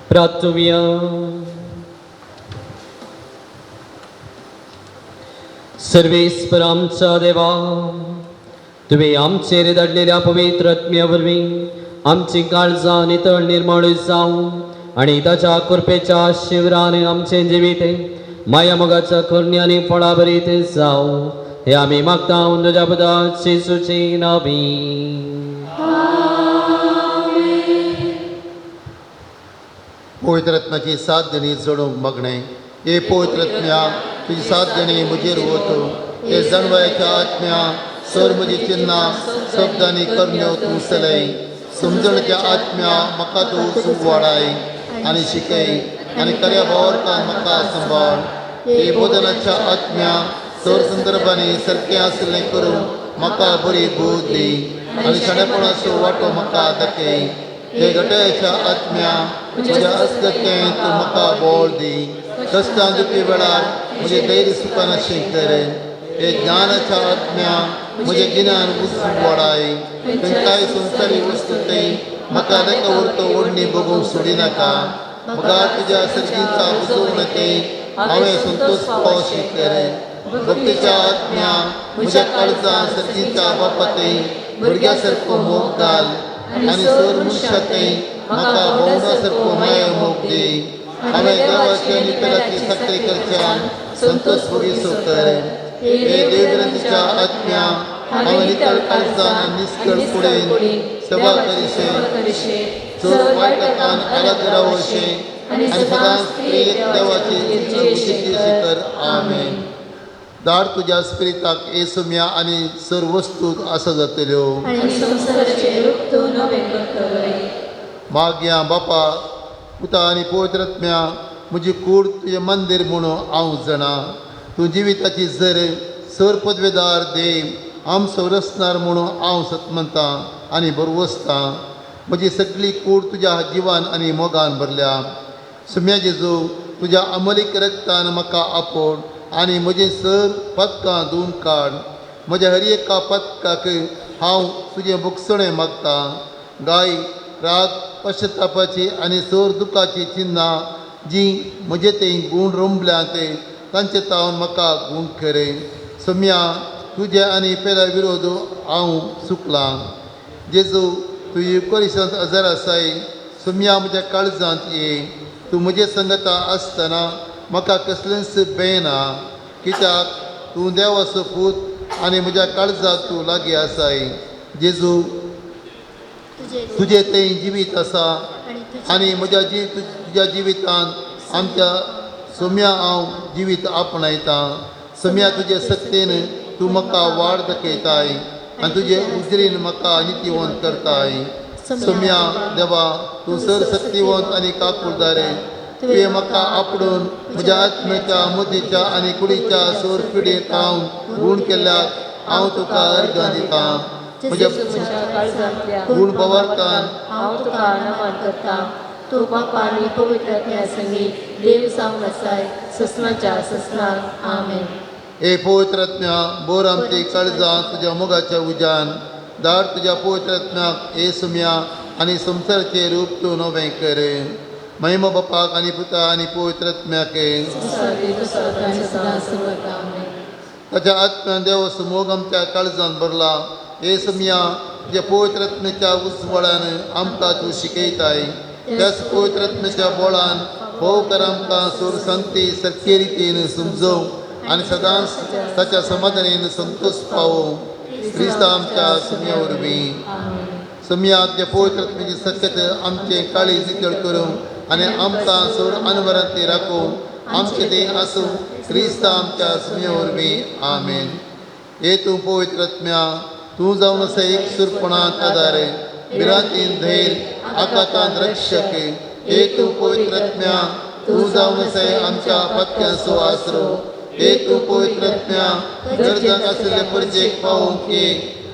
S1: प्रार्थूया. सर्वेस्पर आमच्या देवा, तुवें आमचेर धाडलेल्या पवित्र आत्म्या वरवीं आमची काळजां नितळ निर्मळ जावं आनी ताच्या कृपेच्या शिवरान आमचें जिवीत माया मोगाच्या करण्यानी फळां भरीत जावं हे आमी मागता तुज्या पुता येशूचे नांवी.
S2: पवित्र रत्नाची 7 जणी जोडूंक मागणे. हे पवित्र रत्म्या तुजी 7 जणी म्हजेर वतो. हे जणवायच्या आत्म्या सर म्हजी चिन्नां शब्दांनी करण्यो तूं चलय. समजणच्या आत्म्या म्हाका तूं सूख वाडाय आनी शिकय आनी खऱ्या भावार्थान म्हाका सांबाळ. हे बोधनाच्या आत्म्या चोर संदर्भाने सारकें आसलें करून म्हाका बरी बूद दी आनी शाणेपणाचो वांटो म्हाका दाखय. हे घटयाच्या आत्म्या म्हज्या असलतें तूं म्हाका बोळ दी. कश्टां दुखी वेळार म्हजें धैर्य सुखान अशें कर. हे ज्ञानाच्या आत्म्या म्हजे गिन्यान उचलून वाडाय. खंयच्याय संवसारीक वस्तूंतय म्हाका लेका उरतो ओडणी बगूंक सोडिनाका. म्हाका तुज्या सर्गीचा बुजोवणेतय हांवें संतोश पावशी कर. भक्तीच्या आत्म्या म्हज्या काळजान सर्गीच्या बापातय भुरग्या सारको मोग घाल आनी सर मनशातय म्हाका भोवना सारको माया मोग दी. हांवें देवाच्या निपेलाची खात्री करच्यान संतोष भोगीसो कर. हे देवग्रंथीच्या आत्म्या हांवें नितळ काळजान आनी निश्कळ फुडेन सेवा करीशे. चड वायटांत आराध रावशें आनी सदांच एक देवाची कर. आमेन. दाड तुज्या स्पिरिताक येसुम्या आनी सर वस्तू आसा जातल्यो.
S6: आनी संसाराचे रूप तूं नवें करतलोय.
S2: मागया बापा पुता आनी पवित्र आत्म्या म्हजी कूड तुजें मंदीर म्हणून हांव जाणा. तूं जिविताची जर सर पदवेदार देव आमचो रचणार म्हणून हांव सतमंतां आनी बरवसतां. म्हजी सगळी कूड तुज्या जिवान आनी मोगान भरल्या. सुम्या जेजू तुज्या अमलीक रक्तान म्हाका आपोड आनी म्हजें सर पदकां धुवन काड. म्हज्या हर एका पदकाक हांव तुजें बुकसणें मागतां. गाय राग पश्चातापाची आनी सर दुखाची चिन्नां जी म्हजे ते गूण रंबल्यांत तांचे तावन म्हाका गूण करे. सम्या तुजे आनी पेला विरोध हांव चुकलां. जेजू तूं युकरिशांत हजर आसाय. सम्या म्हज्या काळजांत ये. तूं म्हजे संगता आसतना म्हाका कसलेंच भंय ना. कित्याक तूं देवाचो पूत आनी म्हज्या काळजांत तूं लागीं आसाय. जेजू तुजें तें जिवीत आसा आनी तुज्या जिवितांत आमच्या सम्या हांव जिवीत आपणायतां. सम्या तुजे सत्तेन तूं म्हाका वाड दाखयताय आनी तुजे उजरीन म्हाका नितीवंत करताय. सम्या देवा तूं सर सत्यवंत आनी काकूळदार. तुवें म्हाका आपणून म्हज्या आत्म्याच्या मुदीच्या आनी कुडीच्या सोर पिडींत हांव गूण केल्याक हांव तुका अर्घां दितां. म्हज्या
S6: काळजांतल्या
S2: गूण बवारतान
S6: हांव तुका नमन करतां. तूं बापा आनी पवित्र आत्म्या संगी देव जावन आसाय ससनाच्या ससनार. आमेन.
S2: हे पवित्र आत्म्या बोर आमची काळजां तुज्या मोगाच्या उज्यान दाड तुज्या पवित्र आत्म्याक हे सुम्या आनी संसाराचें रूप तूं नवें कर. महिमा बापाक आनी पुता आनी पवित्र आत्म्याक ताच्या आत्म्यान देवाचो मोग आमच्या काळजांत भरला. हे सम्या तुज्या पवित्र आत्म्याच्या उजवाडान आमकां तूं शिकयताय. त्याच पवित्र आत्म्याच्या बोळान भोव कर आमकां सोर शांती सारके रितीन समजोव आनी सदांच ताच्या समाधानान संतोश पावो. क्रिस्त आमच्या सम्या वरवीं. सम्या तुज्या पवित्र आत्म्याची सत्यत आमचे काळीज नितळ करूं आनी आमकां सोर अनवरांत राखूं. आमचें तें आसूं क्रिस्त आमच्या सम्या वरवीं. आमेन. हे तूं पवित्र आत्म्या तूं जावन आसा एक सुरपणांत आदार विरांतीन धैर्य आकांतांत रक्षक. हे तूं पवित्र आत्म्या तूं जावन आसा आमच्या पत्क्यांचो आसरो. हे तूं पवित्र आत्म्या गरजांक आशिल्ले परजेक पावोवंक ये.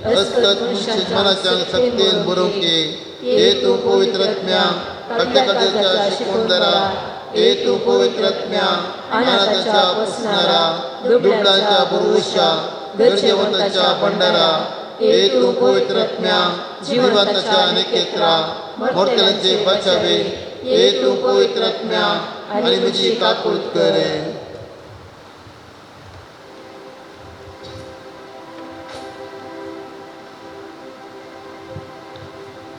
S2: असतत मनाच्या शक्तीन भरोवंक ये. हे तूं पवित्र आत्म्या कट्टेकडेच्या शिकोंदरा. हे तूं पवित्र आत्म्या अनाथाच्या पसणारा दुबळांच्या बुरवुशा गरजेवंताच्या भंडारा. हे तूं पवित्र आत्म्या जिवंताच्या निकेत्रा मोरतेलांचे बचावे. हे तूं पवित्र आत्म्या आनी म्हजी काकूळट कर.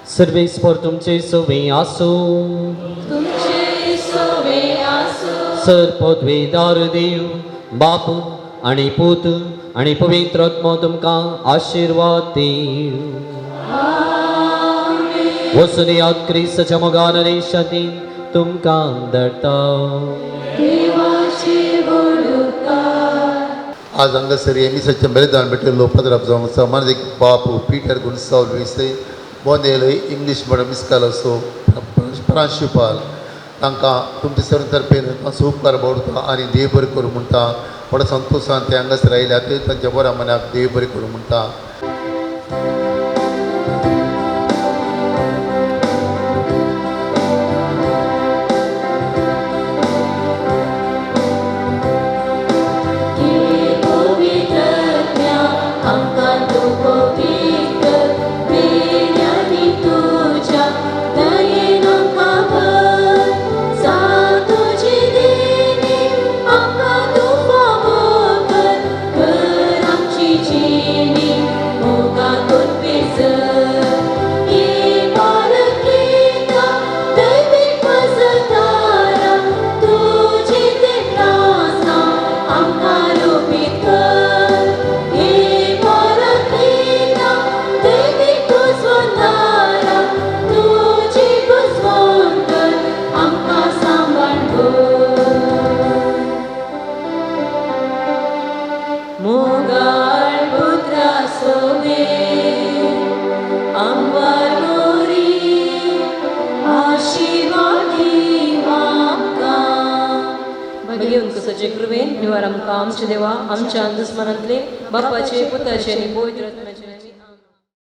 S1: सर्वेस्पर तुमचे सोवे आसो.
S7: तुमचे सोवे आसो.
S1: सर पदवेदार देव बाप आनी पूत आनी पवित्र आत्मा तुमकां आशिर्वाद देव. वसुदेवात क्रिस्ताच्या मोगान आनी शांतीन तुमकां धाडटा.
S7: देवाची बडुकाय.
S2: आज हांगासर एमिसाचें बलिदान भेटिल्लो पदराप जावन आसा. मानसीक बाप पिटर गुन्सावल विसे बोंदेल इंग्लीश मिडियम इस्कालाचो प्रांशुपाल तांकां तुमच्या सगळ्यांतर्फे मातसो उपकार भोवता आनी देव बरें करूं म्हणटा व्हडा संतोशान ते हांगासर आयल्या ते तांच्या बऱ्या मनाक देव बरें करूं म्हणटा.
S7: पवित्रत्म्या आमकां तूं पवित्र वेल्यानी तुज्या दयेन आमकां भर सांग तुजी देणी आमकां तूं फावो कर आमची जिणी मोगातून पेजर हे बालकेता दैवीक मजतारा तुजी ते प्रासा आमकां लोपीत कर हे बालकेता दैवीक कुस्वंतारा तुजी कुस्वंत कर आमकां सांबाळ कर. मोगाळ पुत्रा सोबे आमवर गोरी आशिर्वाद दिव आमकां.
S3: भगीवन कुसाचे कृपेन निवार आमकां आमचे देवा आमच्या दुस्मनांतले बापाचे पुताचे आनी पवित्र आत्म्याचे